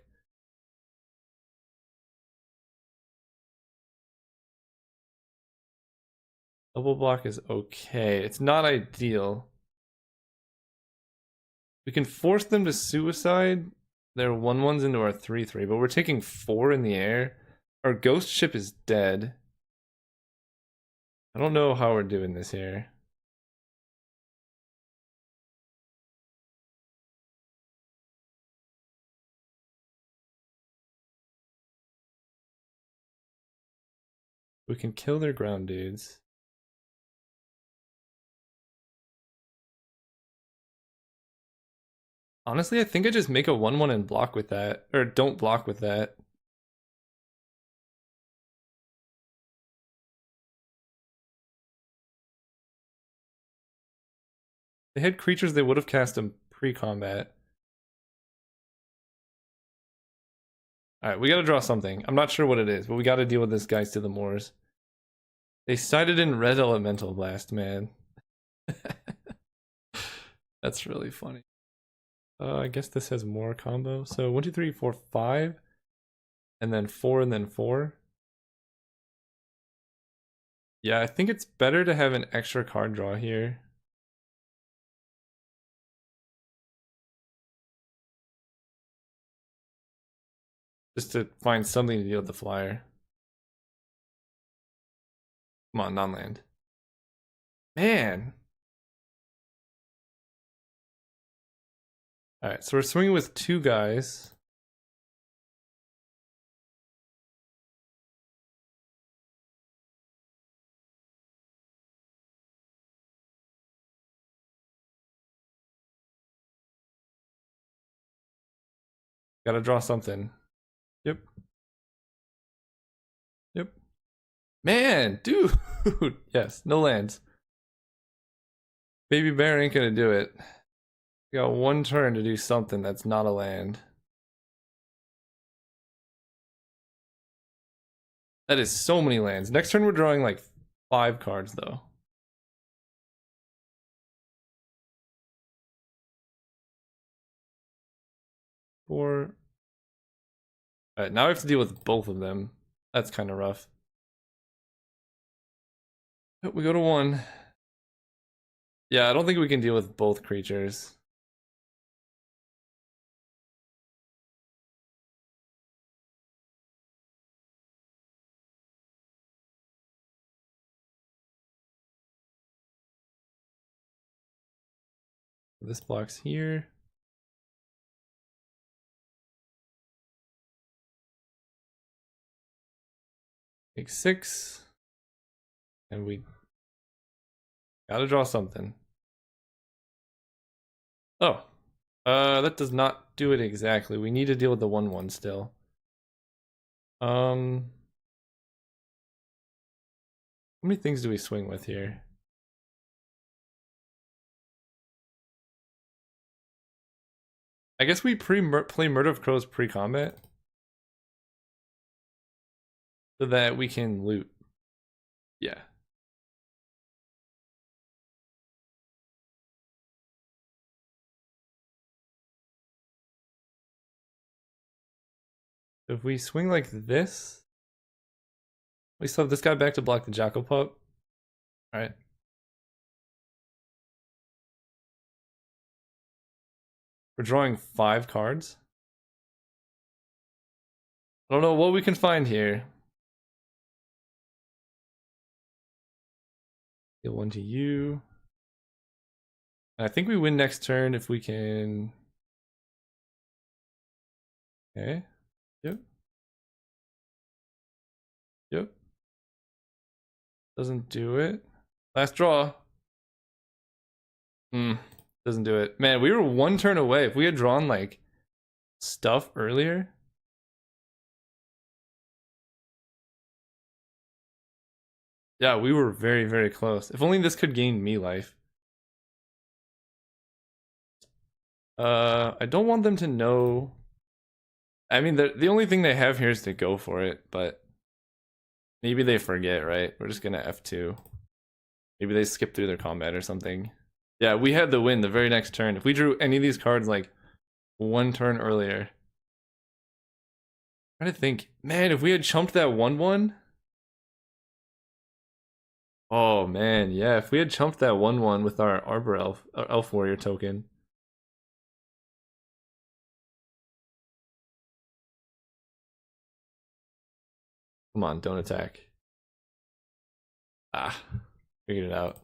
Double block is okay. It's not ideal. We can force them to suicide their 1/1s into our 3/3, but we're taking 4 in the air. Our ghost ship is dead. I don't know how we're doing this here. We can kill their ground dudes. Honestly, I think I just make a 1/1 and block with that. Or don't block with that. They had creatures they would have cast them pre-combat. Alright, we gotta draw something. I'm not sure what it is, but we gotta deal with this Geist to the Moors. They sided in Red Elemental Blast, man. That's really funny. I guess this has more combo. So 1, 2, 3, 4, 5. And then 4 and then 4. Yeah, I think it's better to have an extra card draw here. Just to find something to deal with the flyer. Come on, non-land. Man. Alright, so we're swinging with 2 guys. Gotta draw something. Yep. Yep. Man, dude. Yes, no lands. Baby Bear ain't gonna do it. We got 1 turn to do something that's not a land. That is so many lands. Next turn we're drawing like 5 cards though. Alright, now I have to deal with both of them. That's kind of rough. We go to 1. Yeah, I don't think we can deal with both creatures. This blocks here. Take 6. And we gotta draw something. Oh. That does not do it exactly. We need to deal with the 1/1 still. How many things do we swing with here? I guess we play Murder of Crows pre-combat. So that we can loot. Yeah. If we swing like this, we still have this guy back to block the Jackal Pup. Alright. We're drawing 5 cards. I don't know what we can find here. Deal 1 to you. I think we win next turn if we can. Okay. Yep. Yep. Doesn't do it. Last draw. Doesn't do it. Man, we were 1 turn away. If we had drawn like stuff earlier. Yeah, we were very, very close. If only this could gain me life. I don't want them to know. I mean, the only thing they have here is to go for it, but maybe they forget, right? We're just gonna F2. Maybe they skip through their combat or something. Yeah, we had the win the very next turn. If we drew any of these cards like 1 turn earlier. I'm trying to think. Man, if we had chumped that 1/1. Oh man, yeah, if we had chumped that 1/1 with our Arbor Elf, Elf Warrior token. Come on, don't attack. Ah, figured it out.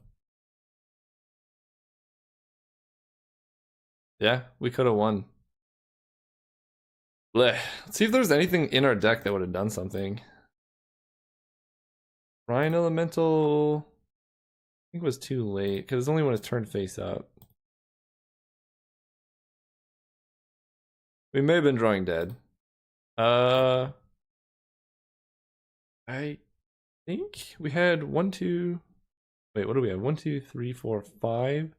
Yeah, we could have won. Blech. Let's see if there's anything in our deck that would have done something. Brine Elemental, I think it was too late because it's only when it's turned face up. We may have been drawing dead. I think we had one, two. Wait, what do we have? 1, 2, 3, 4, 5.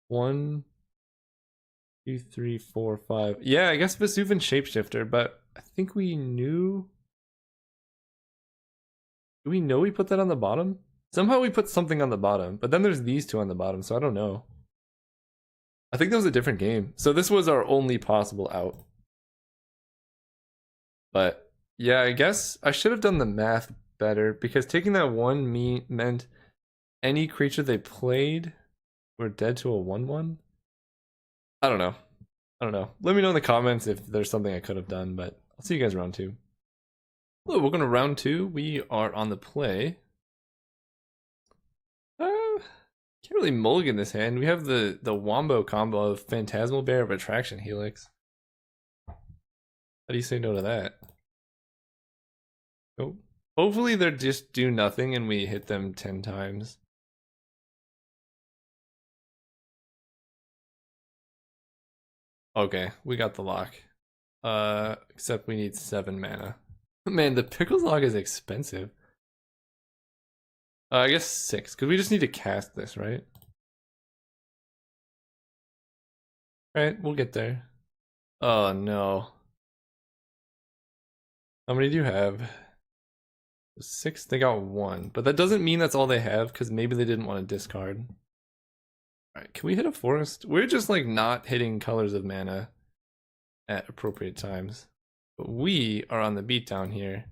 1, 2, 3, 4, 5. Yeah, I guess Vesuvian Shapeshifter, but I think we knew. Do we know we put that on the bottom? Somehow we put something on the bottom, but then there's these two on the bottom, so I don't know. I think that was a different game. So this was our only possible out. But yeah, I guess I should have done the math better because taking that one meant any creature they played were dead to a 1/1. I don't know. I don't know. Let me know in the comments if there's something I could have done, but I'll see you guys round 2. Hello, welcome to round 2. We are on the play. Can't really mulligan this hand. We have the wombo combo of Phantasmal Bear, Retraction Helix. How do you say no to that? Oh. Hopefully they just do nothing and we hit them 10 times. Okay, we got the lock. Except we need 7 mana. Man, the Pickles lock is expensive. I guess 6, because we just need to cast this, right? Alright, we'll get there. Oh no. How many do you have? 6, they got 1. But that doesn't mean that's all they have, because maybe they didn't want to discard. Alright, can we hit a forest? We're just like not hitting colors of mana at appropriate times. But we are on the beatdown here.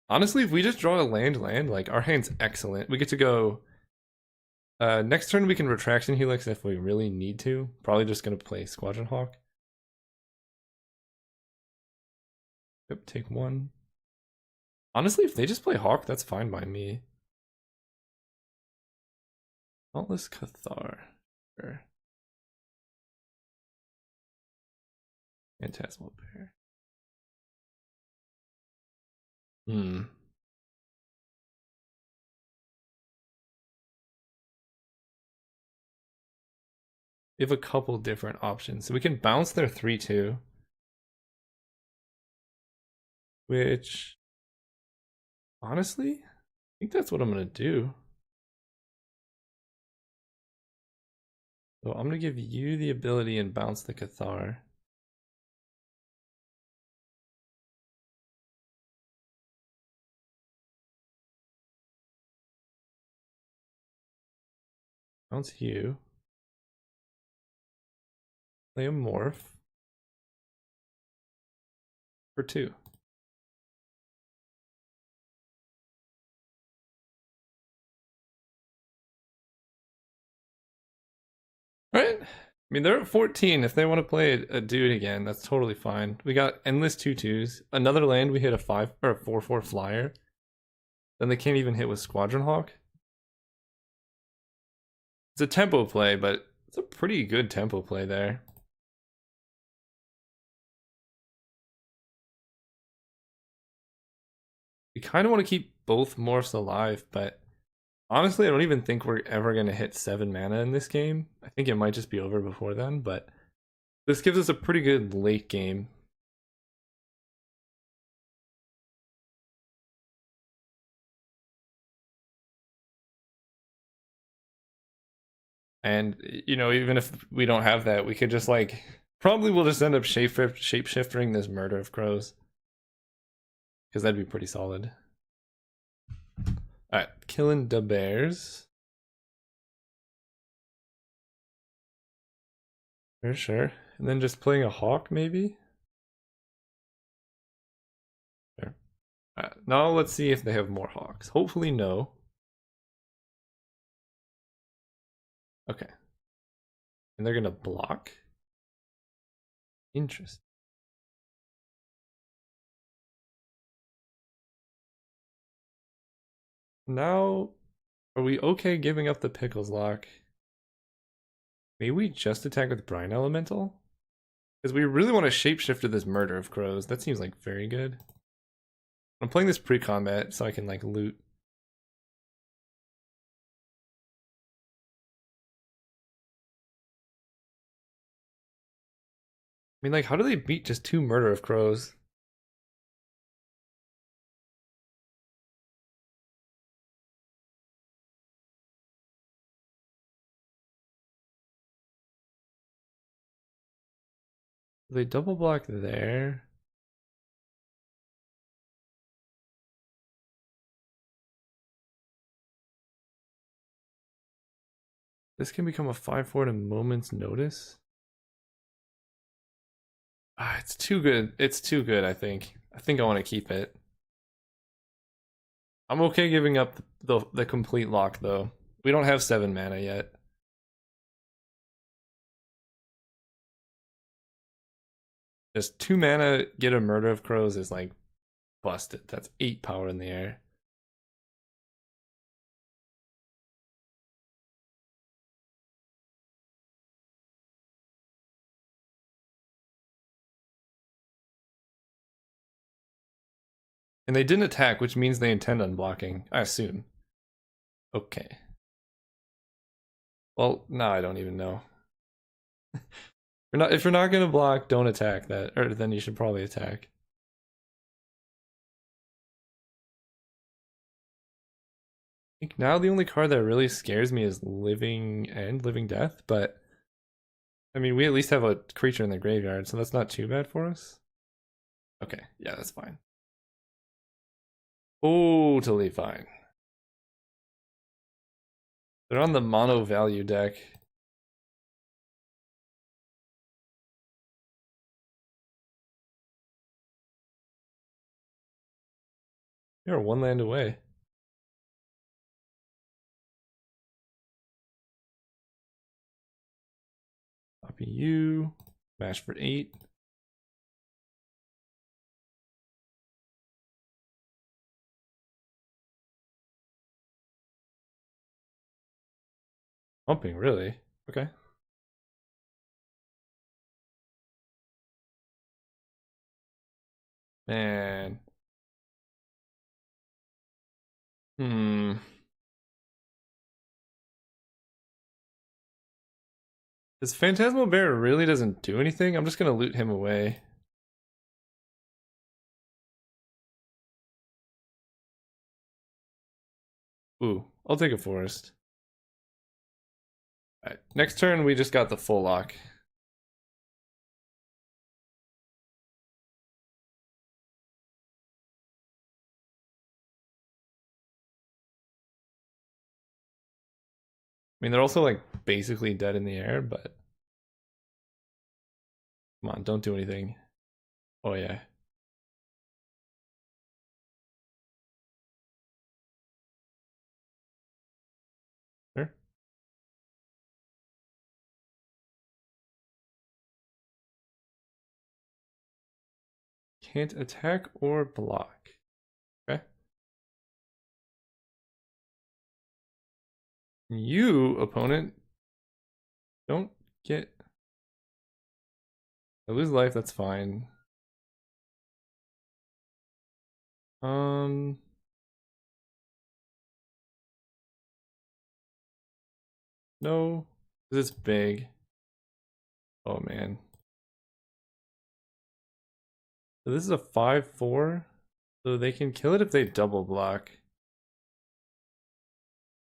Honestly, if we just draw a land, like, our hand's excellent. We get to go... next turn we can Retraction Helix if we really need to. Probably just gonna play Squadron Hawk. Yep, take 1. Honestly, if they just play Hawk, that's fine by me. Dauntless Cathar. Sure. Phantasmal Bear. We have a couple different options. So we can bounce their 3/2. Which, honestly, I think that's what I'm going to do. So I'm going to give you the ability and bounce the Cathar. Bounce you. Play a Morph. For 2. Right? I mean, they're at 14. If they want to play a dude again, that's totally fine. We got endless 2/2s. Another land, we hit a 5 or a 4/4 flyer. Then they can't even hit with Squadron Hawk. It's a tempo play, but it's a pretty good tempo play there. We kind of want to keep both morphs alive, but honestly, I don't even think we're ever going to hit 7 mana in this game. I think it might just be over before then, but this gives us a pretty good late game. And, you know, even if we don't have that, we could just like, probably we'll just end up shape-shifting this Murder of Crows. Because that'd be pretty solid. Alright, killing the bears. For sure. And then just playing a hawk, maybe? Sure. Alright, now let's see if they have more hawks. Hopefully no. Okay. And they're gonna block? Interesting. Now, are we okay giving up the Pickles lock? Maybe we just attack with Brine Elemental? Because we really want to shapeshift to this Murder of Crows. That seems like very good. I'm playing this pre-combat so I can like loot. I mean, like, how do they beat just 2 Murder of Crows? They double block there. This can become a 5/4 at a moment's notice. Ah, it's too good. It's too good, I think. I think I want to keep it. I'm okay giving up the complete lock, though. We don't have 7 mana yet. Just 2 mana, get a Murder of Crows is like busted. That's 8 power in the air. And they didn't attack, which means they intend on blocking, I assume. Okay. Well, now I don't even know. If you're not gonna block, don't attack that, or then you should probably attack. I think now the only card that really scares me is Living End, Living Death, but I mean we at least have a creature in the graveyard, so that's not too bad for us. Okay, yeah, that's fine. Totally fine. They're on the mono value deck. You're 1 land away. Copy you. Smash for 8. Pumping, really? Okay. Man. Hmm. This Phantasmal Bear really doesn't do anything. I'm just gonna loot him away. Ooh, I'll take a forest. Alright, next turn we just got the full lock. I mean, they're also like basically dead in the air, but come on, don't do anything. Oh yeah. Sure. Can't attack or block. Okay. You, opponent, don't get... I lose life, that's fine. Um... No. This is big. Oh man. So this is a 5/4. So they can kill it if they double block.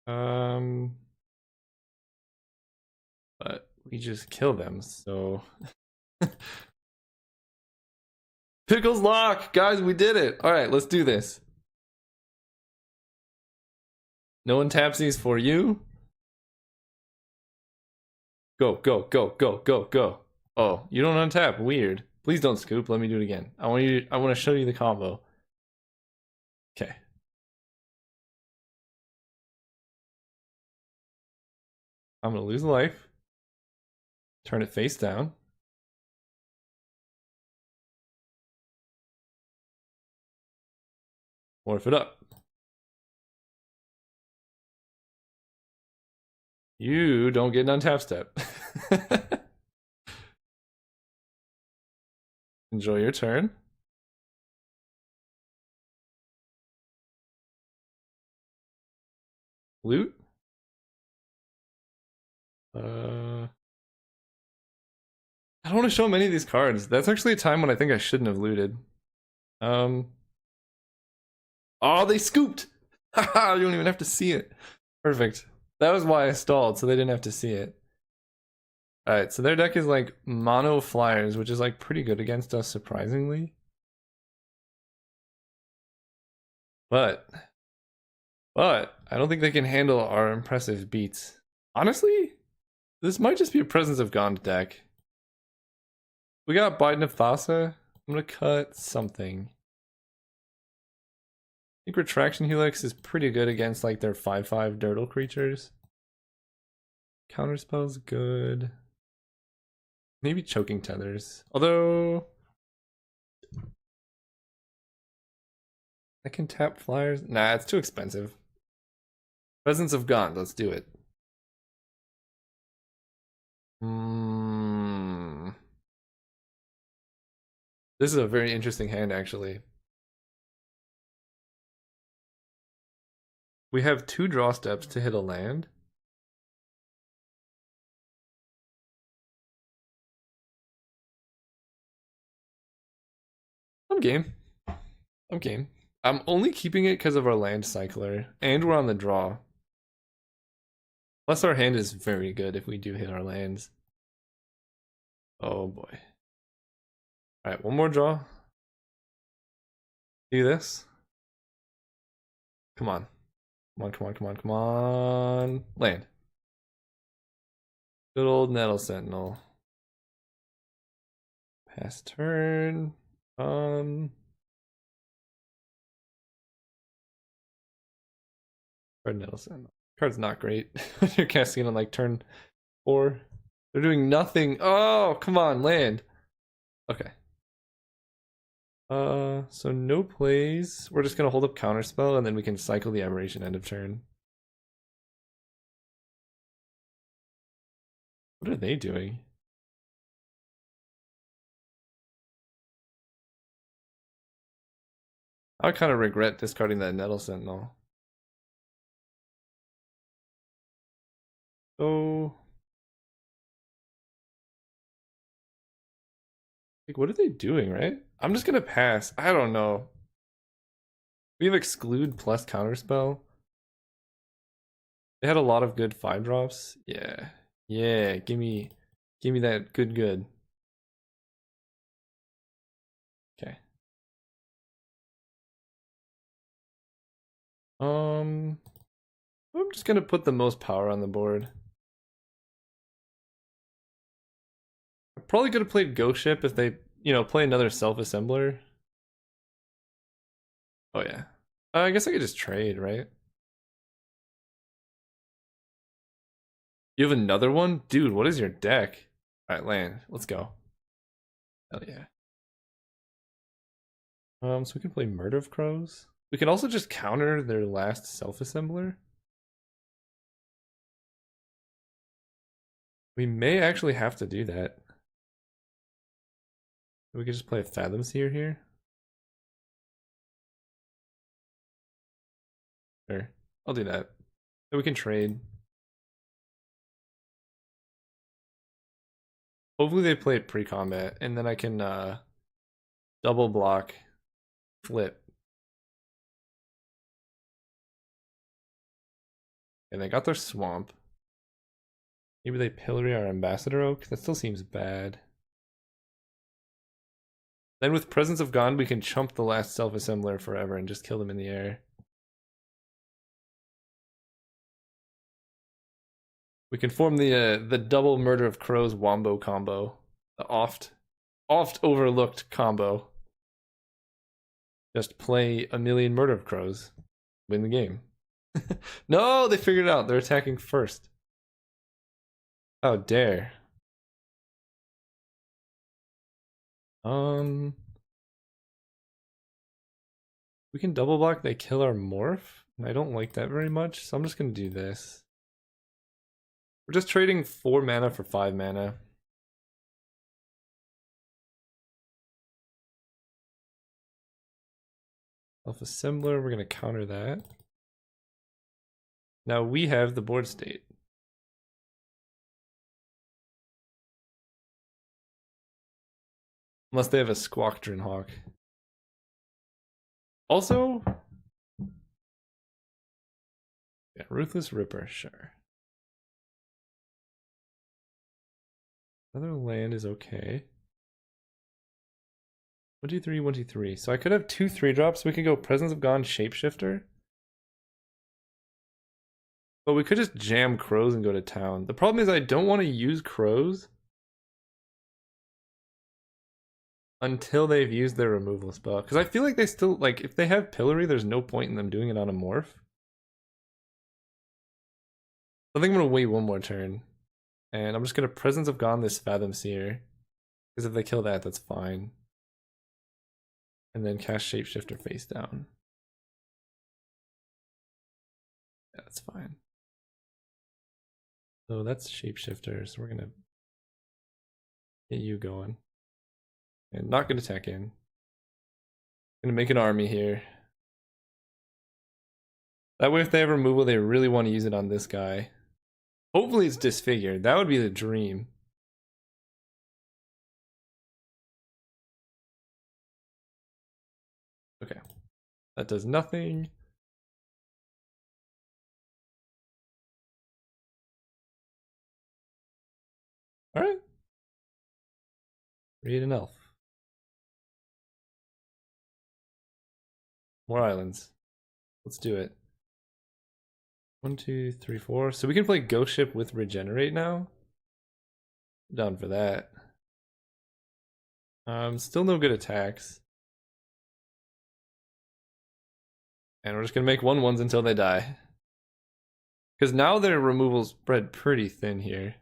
Um... But we just kill them, so... Pickles lock! Guys, we did it! Alright, let's do this. No one taps these for you. Go, go, go, go, go, go. Oh, you don't untap. Weird. Please don't scoop. Let me do it again. I want to show you the combo. Okay. I'm gonna lose a life. Turn it face down. Morph it up. You don't get an untap step. Enjoy your turn. Loot? I don't want to show many of these cards. That's actually a time when I think I shouldn't have looted. Um. Oh, they scooped! Haha, you don't even have to see it. Perfect. That was why I stalled, so they didn't have to see it. Alright, so their deck is like mono flyers, which is like pretty good against us, surprisingly. But I don't think they can handle our impressive beats. Honestly, this might just be a Presence of Gond deck. We got Biden of Thassa. I'm gonna cut something. I think Retraction Helix is pretty good against like their 5/5 Dirtle creatures. Counterspell's good. Maybe Choking Tethers. Although I can tap flyers. Nah, it's too expensive. Presence of Gond, let's do it. This is a very interesting hand, actually. We have 2 draw steps to hit a land. I'm game. I'm game. I'm only keeping it because of our land cycler, and we're on the draw. Plus our hand is very good if we do hit our lands. Oh boy. Alright, one more draw. Do this. Come on. Come on, come on, come on, come on. Land. Good old Nettle Sentinel. Pass turn. Card Nettle Sentinel. Card's not great. You're casting it on like turn 4. They're doing nothing. Oh, come on, land. Okay. So no plays. We're just gonna hold up Counterspell and then we can cycle the Aberration end of turn. What are they doing? I kind of regret discarding that Nettle Sentinel. So, like, what are they doing, right? I'm just gonna pass. I don't know. We have Exclude plus Counterspell. They had a lot of good 5-drops. Yeah. Yeah, give me that good. Okay. I'm just gonna put the most power on the board. I probably could have played Ghost Ship if they, play another self-assembler. Oh yeah. I guess I could just trade, right? You have another one? Dude, what is your deck? Alright, land. Let's go. Hell yeah. So we can play Murder of Crows. We can also just counter their last self-assembler. We may actually have to do that. We could just play a Fathom Seer here. Sure. I'll do that. Then we can trade. Hopefully they play it pre-combat, and then I can double block, flip. And they got their swamp. Maybe they pillory our Ambassador Oak. That still seems bad. Then with Presence of Gone, we can chump the last self-assembler forever and just kill them in the air. We can form the double Murder of Crows wombo combo. The oft overlooked combo. Just play a million Murder of Crows. Win the game. No, they figured it out. They're attacking first. How dare. We can double block, they kill our morph. And I don't like that very much, so I'm just gonna do this. We're just trading 4 mana for 5 mana. Self-assembler, we're gonna counter that. Now we have the board state. Unless they have a Squawktron Hawk. Also, yeah, Ruthless Ripper, sure. Another land is okay. 1-2-3, 1-2-3. So I could have 2 3-drops. We could go Presence of Gone, Shapeshifter. But we could just jam Crows and go to town. The problem is I don't want to use Crows until they've used their removal spell. Because I feel like they still, like, if they have Pillory, there's no point in them doing it on a Morph. I think I'm going to wait one more turn. And I'm just going to Presence of Gone this Fathom Seer. Because if they kill that, that's fine. And then cast Shapeshifter face down. Yeah, that's fine. So that's Shapeshifter, so we're going to get you going. And not going to tech in. Going to make an army here. That way if they have removal, they really want to use it on this guy. Hopefully it's disfigured. That would be the dream. Okay. That does nothing. Alright. Create an elf. More islands. Let's do it. 1, 2, 3, 4. So we can play Ghost Ship with Regenerate now. I'm down for that. Still no good attacks. And we're just gonna make 1/1s until they die. Because now their removal's spread pretty thin here.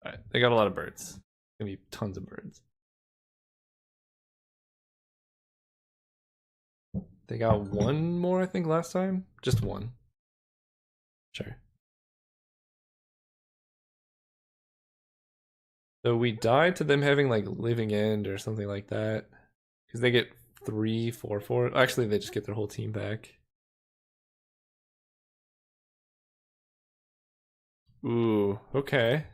Alright, they got a lot of birds. Gonna be tons of birds. They got one more, I think, last time? Just one. Sure. So we died to them having like Living End or something like that. Because they get 3, 4, 4. Actually, they just get their whole team back. Ooh, okay.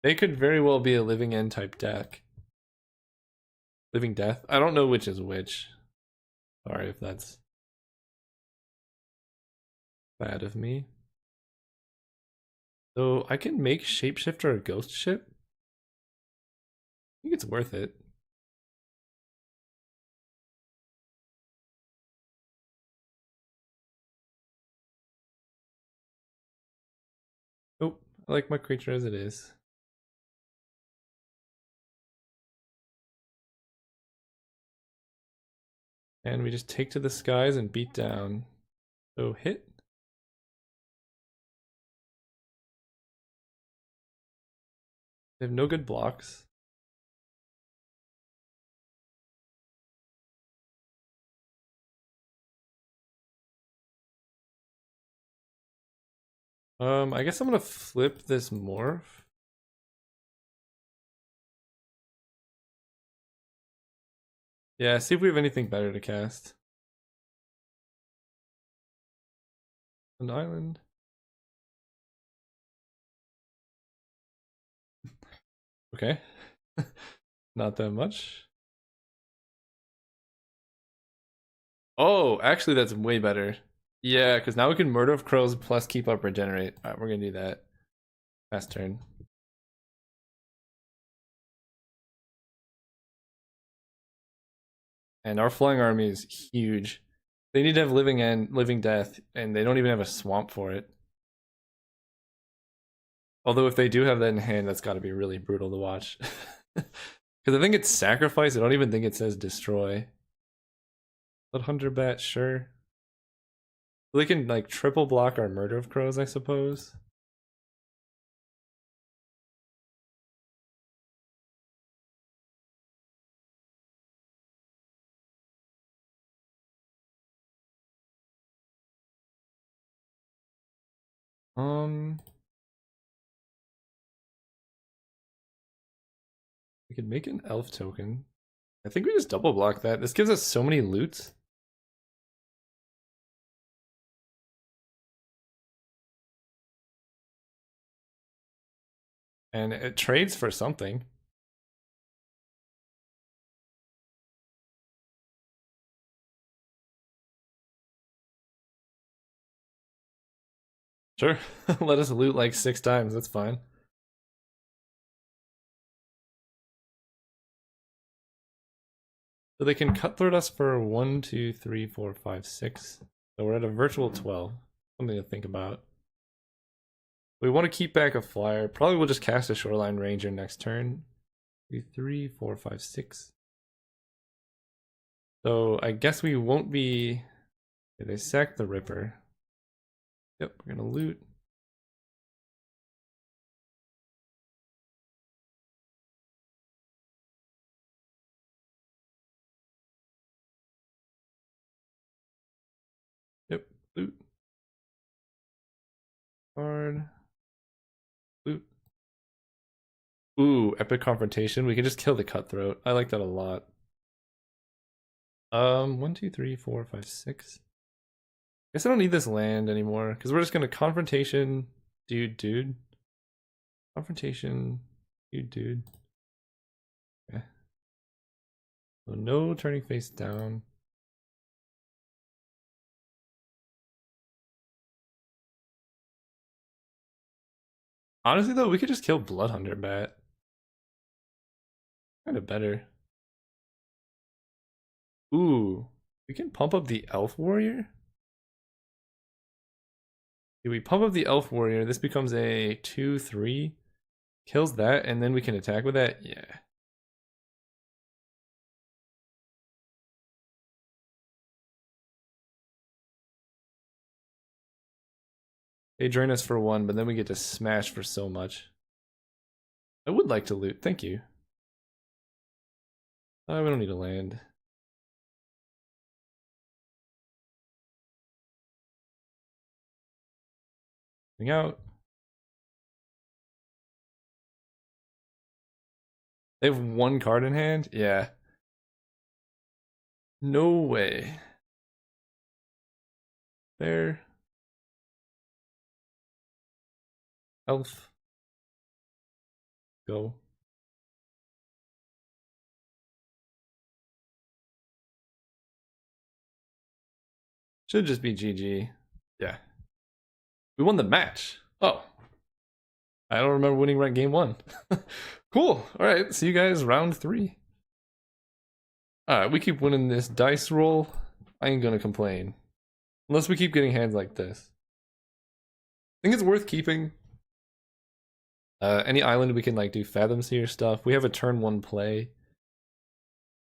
They could very well be a Living End type deck. Living Death? I don't know which is which. Sorry if that's bad of me. So I can make Shapeshifter a Ghost Ship? I think it's worth it. Oh, I like my creature as it is. And we just take to the skies and beat down. So hit. They have no good blocks. I guess I'm gonna flip this morph. Yeah, see if we have anything better to cast. An island. Okay. Not that much. Oh, actually that's way better. Yeah, because now we can Murder of Crows plus keep up Regenerate. Alright, we're gonna do that. Last turn. And our flying army is huge. They need to have Living End, Living Death, and they don't even have a swamp for it. Although if they do have that in hand, that's gotta be really brutal to watch. Because I think it's Sacrifice, I don't even think it says Destroy. But Hunter Bat, sure. They can like triple block our Murder of Crows, I suppose. We could make an elf token. I think we just double block that. This gives us so many loots. And it trades for something. Sure, let us loot like 6 times, that's fine. So they can cutthroat us for 1, 2, 3, 4, 5, 6. So we're at a virtual 12. Something to think about. We want to keep back a flyer. Probably we'll just cast a Shoreline Ranger next turn. 2, 3, 4, 5, 6. So I guess we won't be... Okay, they sacked the Ripper. Yep, we're gonna loot. Yep, loot. Card. Loot. Ooh, epic confrontation. We can just kill the cutthroat. I like that a lot. 1, 2, 3, 4, 5, 6. Guess I don't need this land anymore because we're just gonna confrontation, dude. Confrontation, dude. Okay. So no turning face down. Honestly though, we could just kill Bloodhunter Bat. Kind of better. Ooh, we can pump up the Elf Warrior? If we pump up the Elf Warrior, this becomes a 2/3. Kills that, and then we can attack with that? Yeah. They drain us for 1, but then we get to smash for so much. I would like to loot, thank you. We don't need a land. Out. They have 1 card in hand? Yeah. No way. There. Elf. Go. Should just be GG. Yeah. We won the match. Oh. I don't remember winning right game 1. Cool. Alright, see you guys round 3. Alright, we keep winning this dice roll. I ain't gonna complain. Unless we keep getting hands like this. I think it's worth keeping. Any island we can like do Fathom Seer stuff. We have a turn 1 play.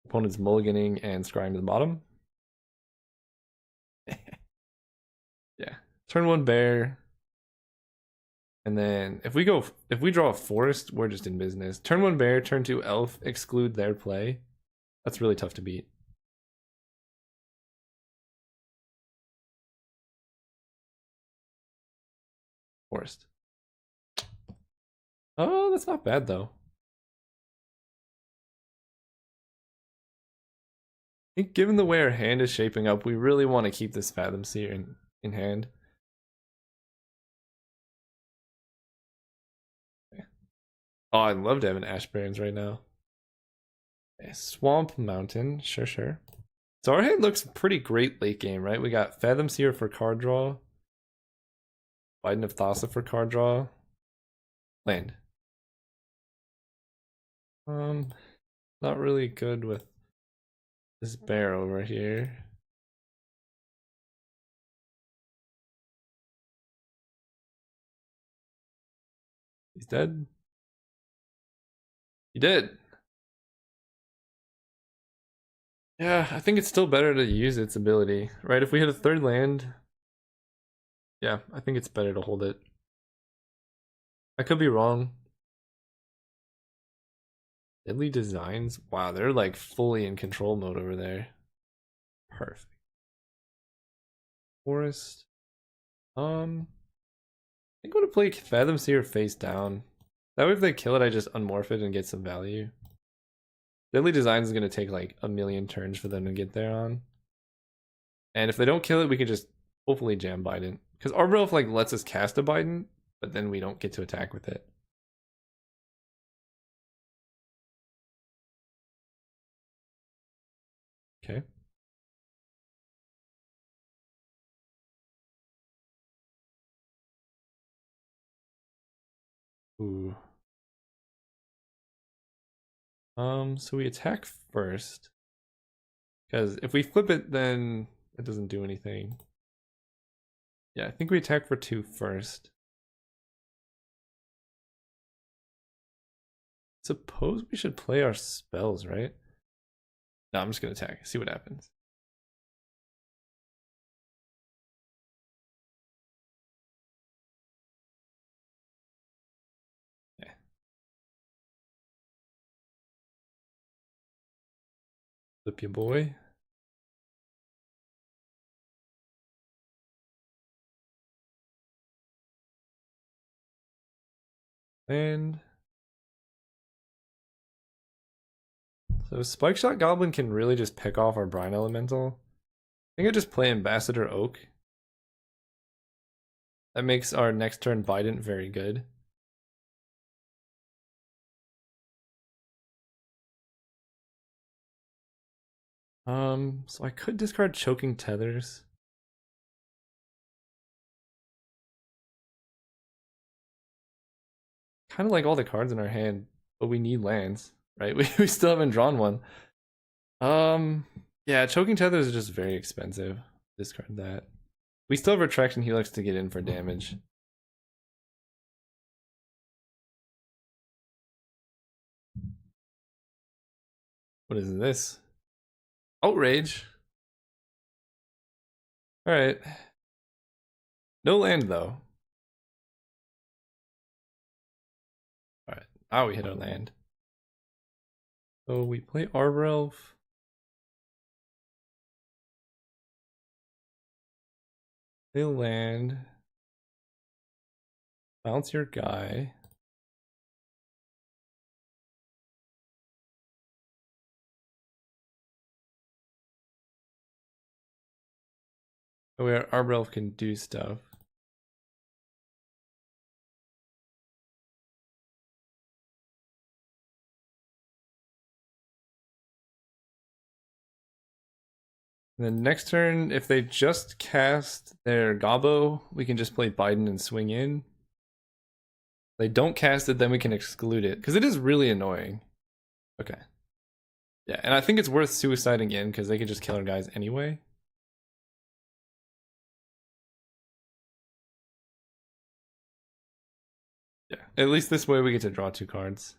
Opponent's mulliganing and scrying to the bottom. Yeah. Turn 1 bear. And then if we draw a forest, we're just in business. Turn 1 bear, turn 2 elf, exclude their play. That's really tough to beat. Forest. Oh, that's not bad though. I think given the way our hand is shaping up, we really want to keep this Fathom Seer in hand. Okay. Oh, I'd love to have an Ash Barrens right now. Okay, Swamp Mountain, sure. So our hand looks pretty great late game, right? We got Fathom Seer for card draw. Biden of Thassa for card draw. Land. Not really good with this bear over here. He's dead. He did. Yeah, I think it's still better to use its ability, right? If we had a 3rd land, yeah, I think it's better to hold it. I could be wrong. Deadly Designs? Wow, they're like fully in control mode over there. Perfect. Forest. I think I'm gonna play Fathom Seer face down. That way if they kill it, I just unmorph it and get some value. Deadly Design is going to take like a million turns for them to get there on. And if they don't kill it, we can just hopefully jam Biden. Because Arbor Elf like lets us cast a Biden, but then we don't get to attack with it. Okay. Ooh. So we attack first. Because if we flip it, then it doesn't do anything. Yeah, I think we attack for 2 first. Suppose we should play our spells, right? No, I'm just gonna attack. See what happens. Yeah. Flip your boy. And so Spike Shot Goblin can really just pick off our Brine Elemental. I think I just play Ambassador Oak. That makes our next turn Bident very good. So I could discard Choking Tethers. Kind of like all the cards in our hand, but we need lands, right? We still haven't drawn one. Yeah, Choking Tethers is just very expensive. Discard that. We still have Retraction Helix to get in for damage. What is this? Outrage. Alright. No land though. Alright, now we hit our land. So we play Arbor Elf. They land. Bounce your guy. So where Arbor Elf can do stuff. And then next turn, if they just cast their Gobbo, we can just play Biden and swing in. If they don't cast it, then we can exclude it. Because it is really annoying. Okay. Yeah, and I think it's worth suiciding in because they could just kill our guys anyway. Yeah, at least this way we get to draw 2 cards.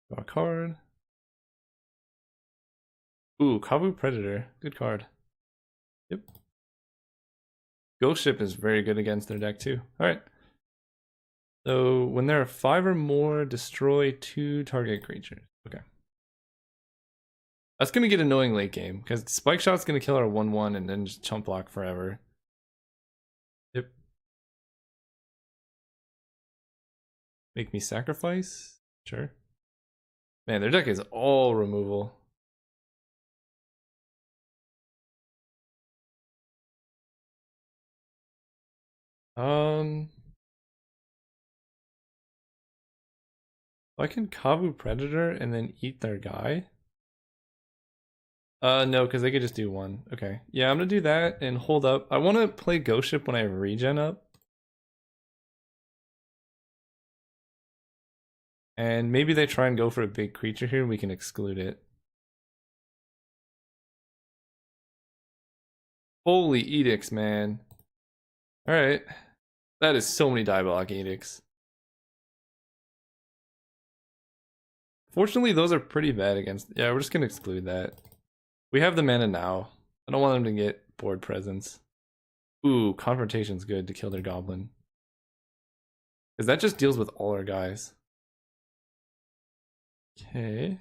Draw a card. Ooh, Kavu Predator. Good card. Yep. Ghost Ship is very good against their deck too. Alright. So when there are 5 or more, destroy 2 target creatures. Okay. That's gonna get annoying late game, because Spike Shot's gonna kill our 1/1 and then just chump block forever. Yep. Make me sacrifice? Sure. Man, their deck is all removal. I can Kavu Predator and then eat their guy. No, because they could just do 1. Okay. Yeah, I'm gonna do that and hold up. I want to play Ghost Ship when I have regen up. And maybe they try and go for a big creature here and we can exclude it. Holy edicts, man. Alright. That is so many Diabolic edicts. Fortunately, those are pretty bad against... Yeah, we're just gonna exclude that. We have the mana now. I don't want them to get board presence. Ooh, Confrontation's good to kill their goblin. Because that just deals with all our guys. Okay.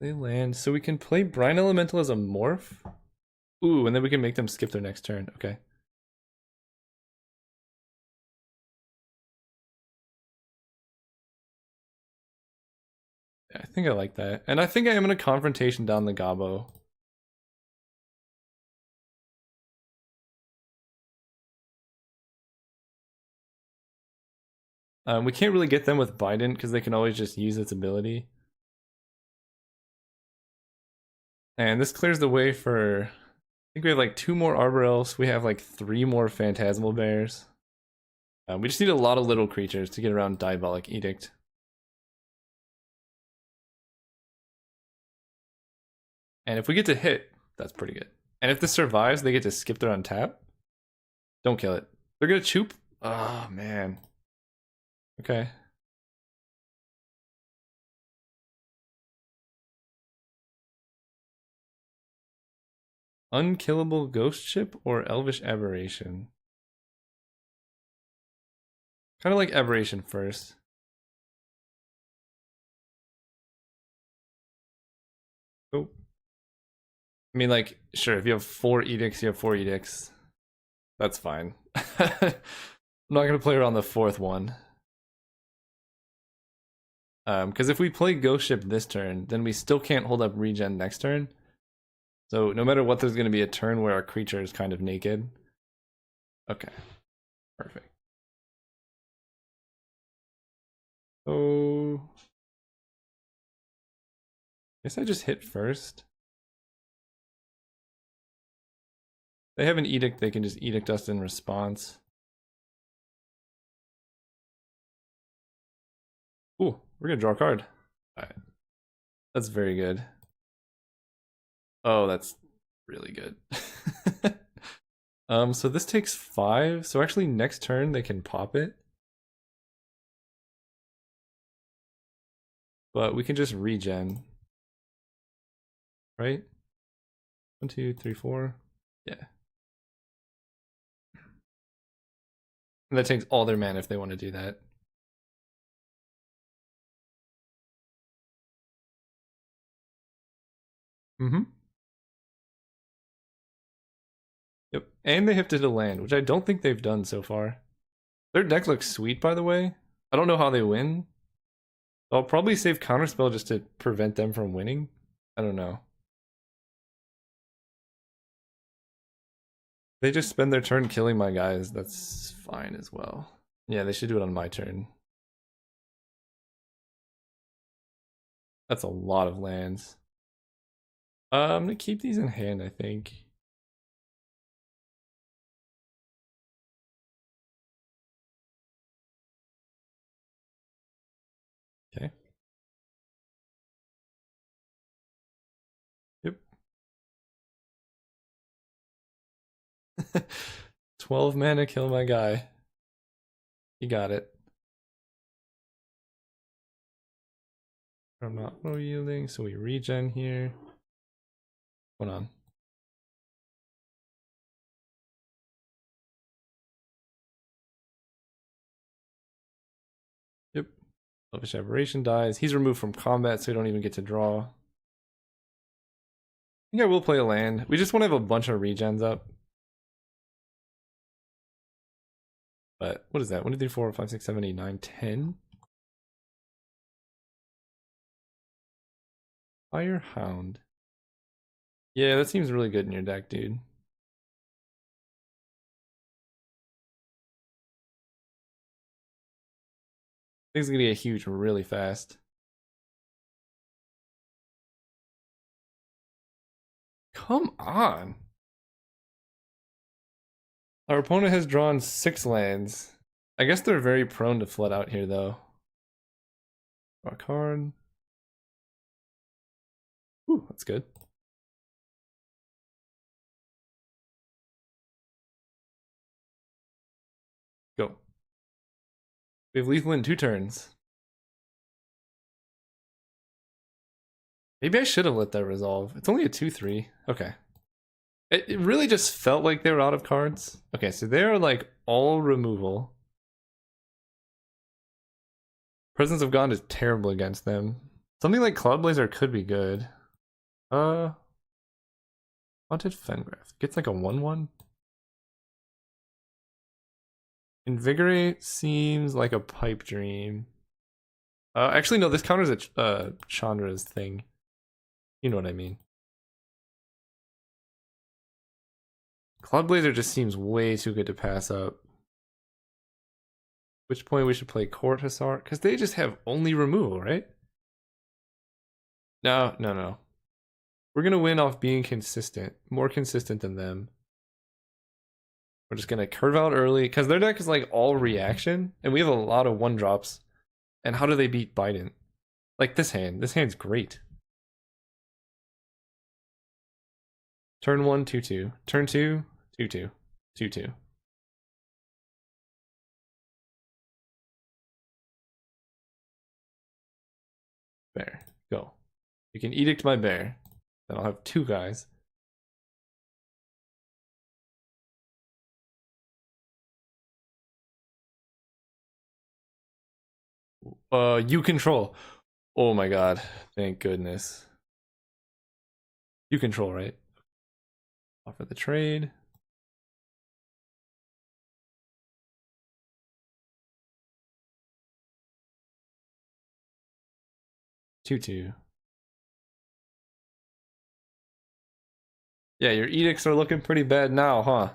They land, so we can play Brine Elemental as a morph. Ooh, and then we can make them skip their next turn. Okay. Yeah, I think I like that. And I think I am gonna confrontation down the Gobbo. We can't really get them with Bident because they can always just use its ability. And this clears the way for, I think we have like 2 more Arbor Elves. We have like 3 more Phantasmal Bears. We just need a lot of little creatures to get around Diabolic Edict. And if we get to hit, that's pretty good. And if this survives, they get to skip their untap. Don't kill it. They're gonna choop. Oh, man. Okay. Unkillable Ghost Ship or Elvish Aberration? Kind of like Aberration first. Oh. I mean, like, sure, if you have 4 edicts, you have 4 edicts. That's fine. I'm not gonna play around the 4th one. Because if we play Ghost Ship this turn, then we still can't hold up regen next turn. So no matter what, there's gonna be a turn where our creature is kind of naked. Okay, perfect. Oh, guess I just hit first. They have an edict, they can just edict us in response. Ooh, we're gonna draw a card. Alright. That's very good. Oh, that's really good. So this takes 5. So actually next turn they can pop it. But we can just regen. Right? 1, 2, 3, 4. Yeah. And that takes all their mana if they want to do that. Mm-hmm. Yep. And they have to land, which I don't think they've done so far. Their deck looks sweet, by the way. I don't know how they win. I'll probably save Counterspell just to prevent them from winning. I don't know. They just spend their turn killing my guys. That's fine as well. Yeah, they should do it on my turn. That's a lot of lands. I'm gonna keep these in hand, I think. Okay. Yep. 12 mana, kill my guy. You got it. I'm not low yielding, so we regen here. Hold on. Yep. Elvish Aberration dies. He's removed from combat, so we don't even get to draw. I think I will play a land. We just want to have a bunch of regens up. But what is that? 1, 2, 3, 4, 5, 6, 7, 8, 9, 10? Firehound. Yeah, that seems really good in your deck, dude. Things are gonna get huge really fast. Come on. Our opponent has drawn 6 lands. I guess they're very prone to flood out here, though. Draw a card. Ooh, that's good. Go. We have lethal in 2 turns. Maybe I should have let that resolve. It's only a 2/3. Okay. It really just felt like they were out of cards. Okay, so they're like all removal. Presence of God is terrible against them. Something like Cloud Blazer could be good. Haunted Fengraf. Gets like a 1/1. Invigorate seems like a pipe dream. Actually, no, this counters a Chandra's thing. You know what I mean. Cloud Blazer just seems way too good to pass up. Which point we should play Court Hussar? Because they just have only removal, right? No, no, no. We're gonna win off being consistent. More consistent than them. We're just gonna curve out early, because their deck is like all reaction, and we have a lot of 1-drops. And how do they beat Biden? Like this hand. This hand's great. Turn 1, 2/2. Turn 2, 2/2. 2/2. Bear. Go. You can edict my bear. Then I'll have 2 guys. You control. Oh my god. Thank goodness. You control, right? Offer the trade. Two. Yeah, your edicts are looking pretty bad now, huh?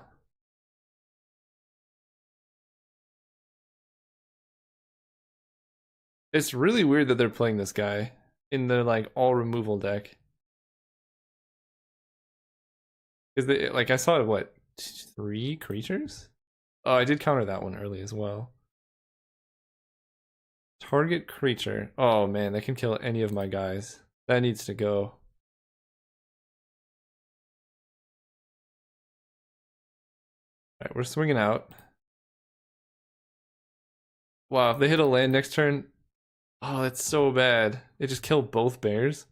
It's really weird that they're playing this guy in the like all removal deck. Is they like I saw what 3 creatures? Oh, I did counter that one early as well. Target creature. Oh man, that can kill any of my guys. That needs to go. Alright, we're swinging out. Wow, if they hit a land next turn. Oh, that's so bad. They just killed both bears.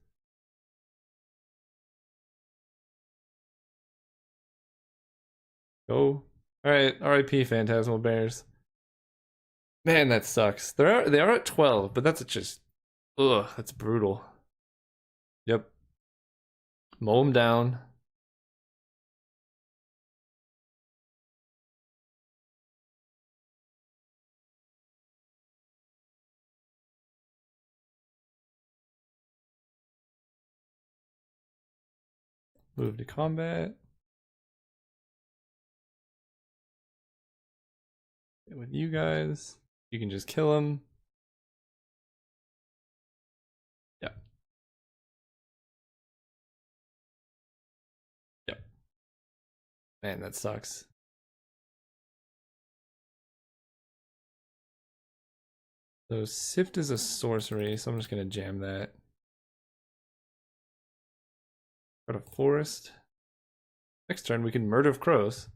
Go. Alright, RIP Phantasmal Bears. Man, that sucks. They are at 12, but that's just ugh, that's brutal. Yep. Mow them down. Move to combat. And with you guys, you can just kill them. Yeah. Yep. Man, that sucks. So Sift is a sorcery, so I'm just gonna jam that. Got a forest. Next turn we can Murder of Crows.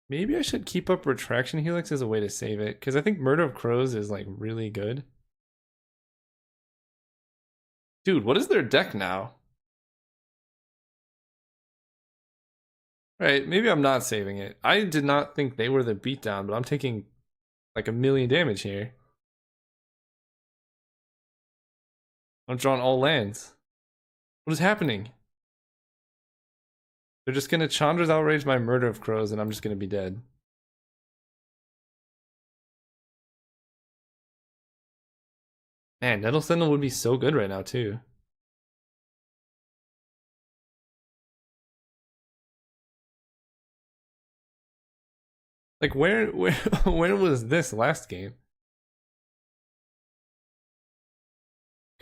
Maybe I should keep up Retraction Helix as a way to save it, because I think Murder of Crows is like really good. Dude, what is their deck now? Alright, maybe I'm not saving it. I did not think they were the beatdown, but I'm taking like 1,000,000 damage here. I'm drawing all lands. What is happening? They're just gonna Chandra's Outrage my Murder of Crows and I'm just gonna be dead. Man, Nettle Sentinel would be so good right now too. Like where when was this last game?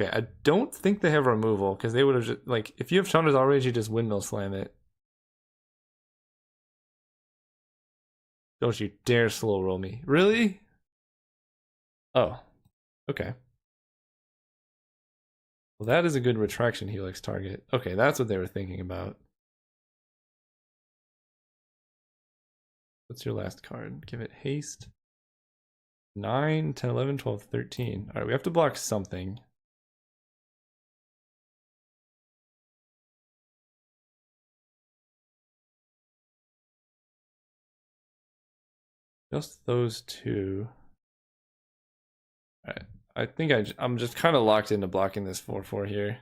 Okay, I don't think they have removal because they would have just like if you have Chandra's Outrage, you just Windmill Slam it. Don't you dare slow roll me. Really? Oh. Okay. Well, that is a good Retraction Helix target. Okay, that's what they were thinking about. What's your last card? Give it haste. 9, 10, 11, 12, 13. Alright, we have to block something. Just those two. Alright, I think I'm just kind of locked into blocking this 4/4 here.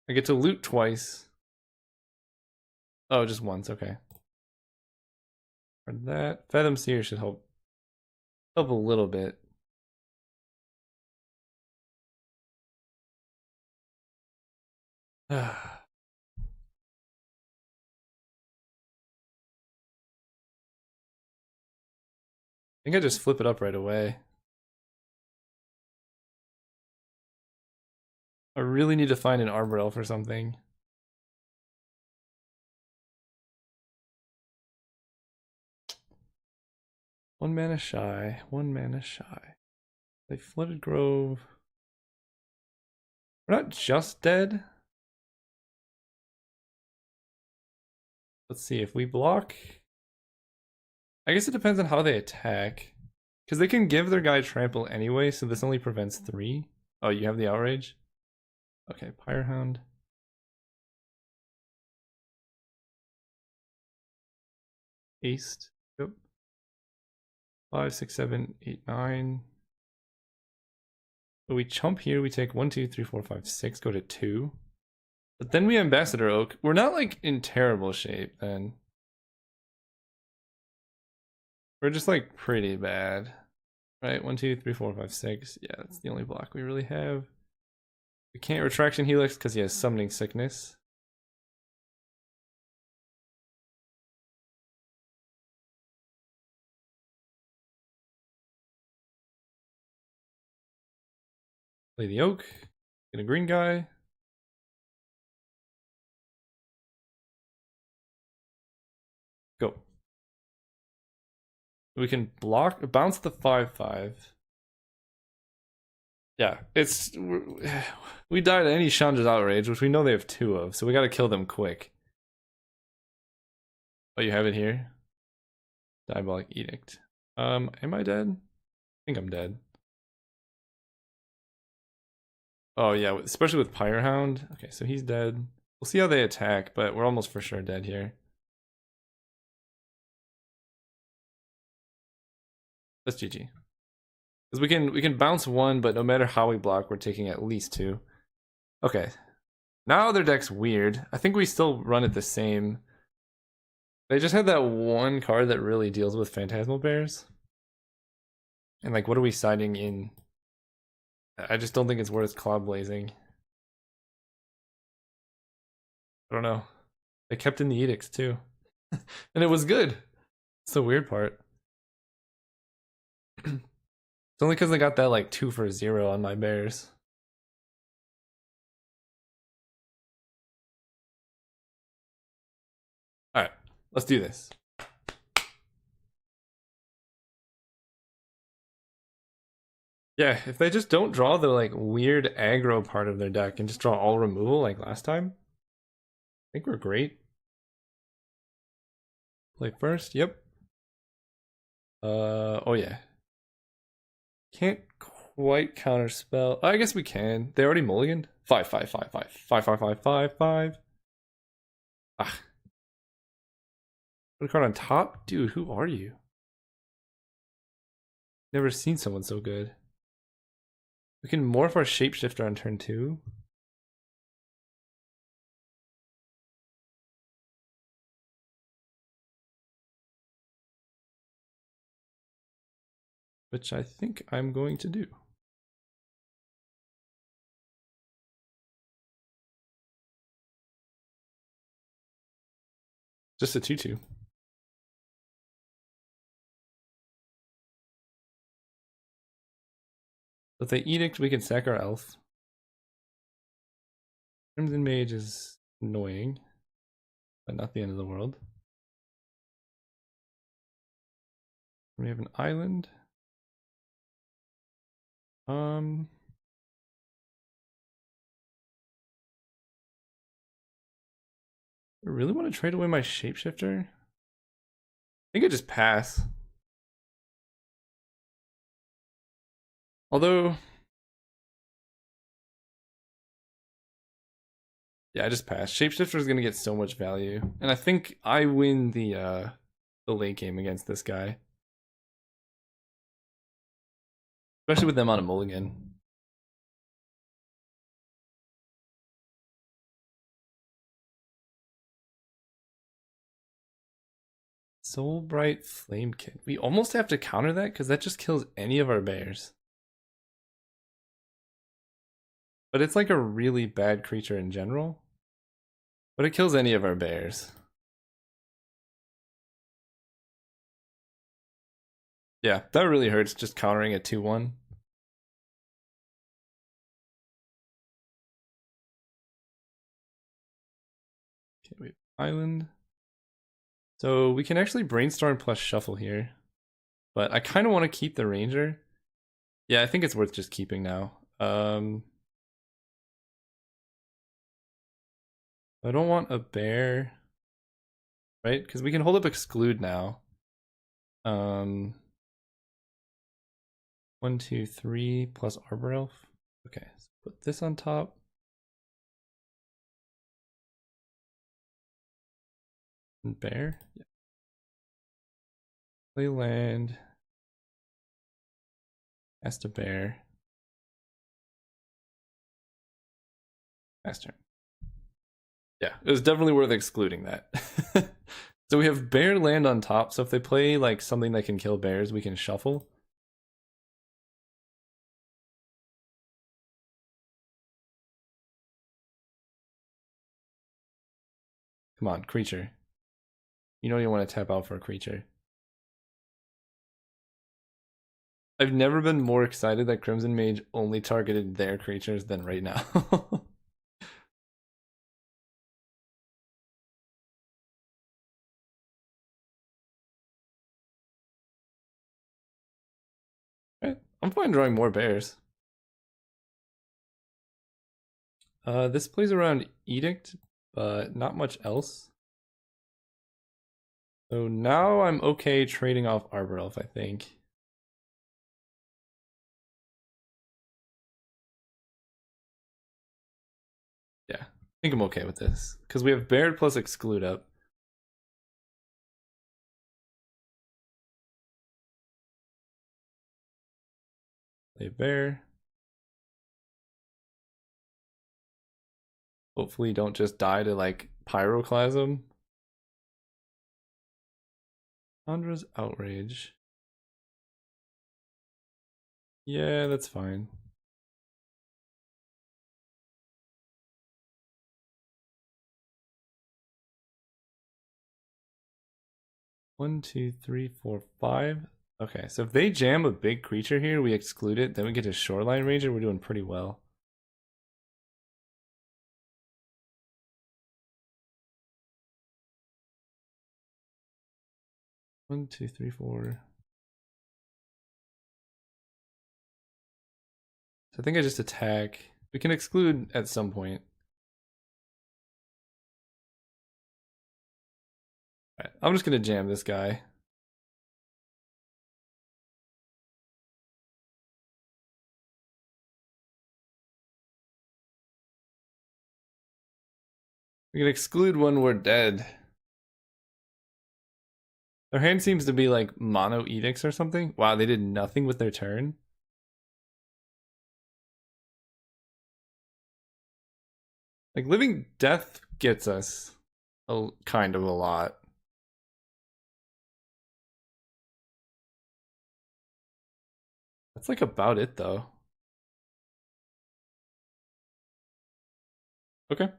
I get to loot twice. Oh, just once, okay. For that, Fathom Seer should help a little bit. I think I just flip it up right away. I really need to find an Arbor Elf or something. One mana shy. One mana shy. They Flooded Grove. We're not just dead. Let's see if we block. I guess it depends on how they attack. Because they can give their guy trample anyway, so this only prevents 3. Oh, you have the outrage? Okay, Pyrehound. Haste. Yep. 5, 6, 7, 8, 9. So we chump here, we take 1, 2, 3, 4, 5, 6, go to 2. But then we Ambassador Oak. We're not like in terrible shape then. We're just like pretty bad. Right, 1, 2, 3, 4, 5, 6. Yeah, that's the only block we really have. We can't Retraction Helix because he has Summoning Sickness. Play the Oak. Get a green guy. Go. We can block, bounce the 5/5. Yeah, it's we died at any Chandra's Outrage, which we know they have 2 of, so we got to kill them quick. Oh, you have it here. Diabolic Edict. Am I dead? I think I'm dead. Oh yeah, especially with Pyrehound. Okay, so he's dead. We'll see how they attack, but we're almost for sure dead here. That's GG. Because we can bounce 1, but no matter how we block, we're taking at least 2. Okay. Now their deck's weird. I think we still run it the same. They just had that one card that really deals with Phantasmal Bears. And like, what are we siding in? I just don't think it's worth Cloud Blazing. I don't know. They kept in the edicts too. And it was good. It's the weird part. It's only because they got that like 2 for 0 on my bears. Alright, let's do this. Yeah, if they just don't draw the like weird aggro part of their deck and just draw all removal like last time, I think we're great. Play first, yep. Oh yeah. Can't quite counterspell. I guess we can. They already mulliganed. 5, 5, 5, 5, 5, 5, 5, 5, 5. Ah. Put a card on top? Dude, who are you? Never seen someone so good. We can morph our shapeshifter on turn 2. Which I think I'm going to do. Just a 2/2. If they edict, we can sack our elf. Crimson Mage is annoying, but not the end of the world. We have an island. I really want to trade away my shapeshifter? I think I just pass. Although, yeah, I just pass. Shapeshifter is gonna get so much value, and I think I win the late game against this guy. Especially with them on a mulligan. Soulbright Flamekin. We almost have to counter that because that just kills any of our bears. But it's like a really bad creature in general. But it kills any of our bears. Yeah, that really hurts just countering a 2-1. Okay, wait. Island. So we can actually brainstorm plus shuffle here. But I kind of want to keep the ranger. Yeah, I think it's worth just keeping now. I don't want a bear. Right? Because we can hold up exclude now. 1, 2, 3 plus Arbor Elf. Okay, so put this on top. And bear. Yeah. Play land. Cast a bear. Pass turn. Yeah, it was definitely worth excluding that. So we have bear land on top, so if they play like something that can kill bears, we can shuffle. Come on, creature. You know you want to tap out for a creature. I've never been more excited that Crimson Mage only targeted their creatures than right now. Right. I'm fine drawing more bears. This plays around Edict, but not much else. So now I'm okay trading off Arbor Elf, I think. Yeah, I think I'm okay with this. Because we have Baird plus Exclude up. Play Bear. Hopefully don't just die to like Pyroclasm. Chandra's Outrage. Yeah, that's fine. One, two, three, four, five. Okay, so if they jam a big creature here, we exclude it, then we get to Shoreline Ranger, we're doing pretty well. One, two, three, four. So I think I just attack. We can exclude at some point. Alright, I'm just gonna jam this guy. We can exclude when we're dead. Their hand seems to be like mono edicts or something. Wow, they did nothing with their turn. Like Living Death gets us a kind of a lot. That's like about it though. Okay.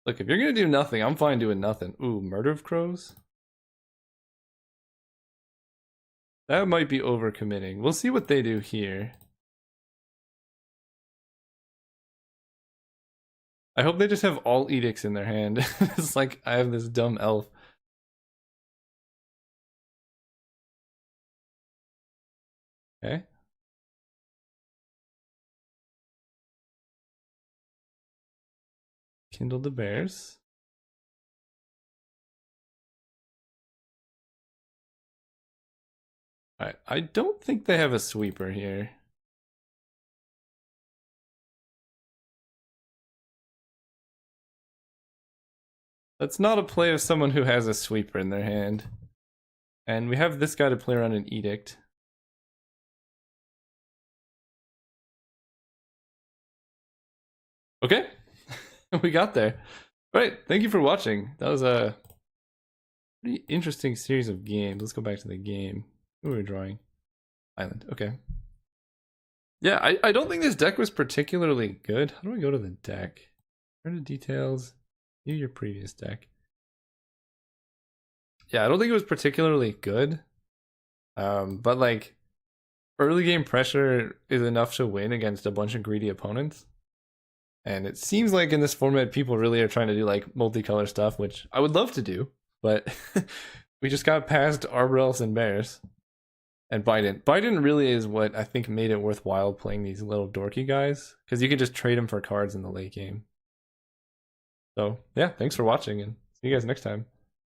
Look, if you're gonna do nothing, I'm fine doing nothing. Ooh, Murder of Crows? That might be overcommitting. We'll see what they do here. I hope they just have all edicts in their hand. It's like I have this dumb elf. Okay. Kindle the bears. Alright, I don't think they have a sweeper here. That's not a play of someone who has a sweeper in their hand. And we have this guy to play around an edict. Okay, we got there. All right, thank you for watching. That was a pretty interesting series of games. Let's go back to the game. Who were we drawing? Island. Okay. Yeah, I don't think this deck was particularly good. How do we go to the deck? Turn to details. View your previous deck. Yeah, I don't think it was particularly good. But like early game pressure is enough to win against a bunch of greedy opponents. And it seems like in this format, people really are trying to do like multicolor stuff, which I would love to do, but we just got past Arborels and Bears and Biden. Biden really is what I think made it worthwhile playing these little dorky guys, because you can just trade them for cards in the late game. So yeah, thanks for watching and see you guys next time.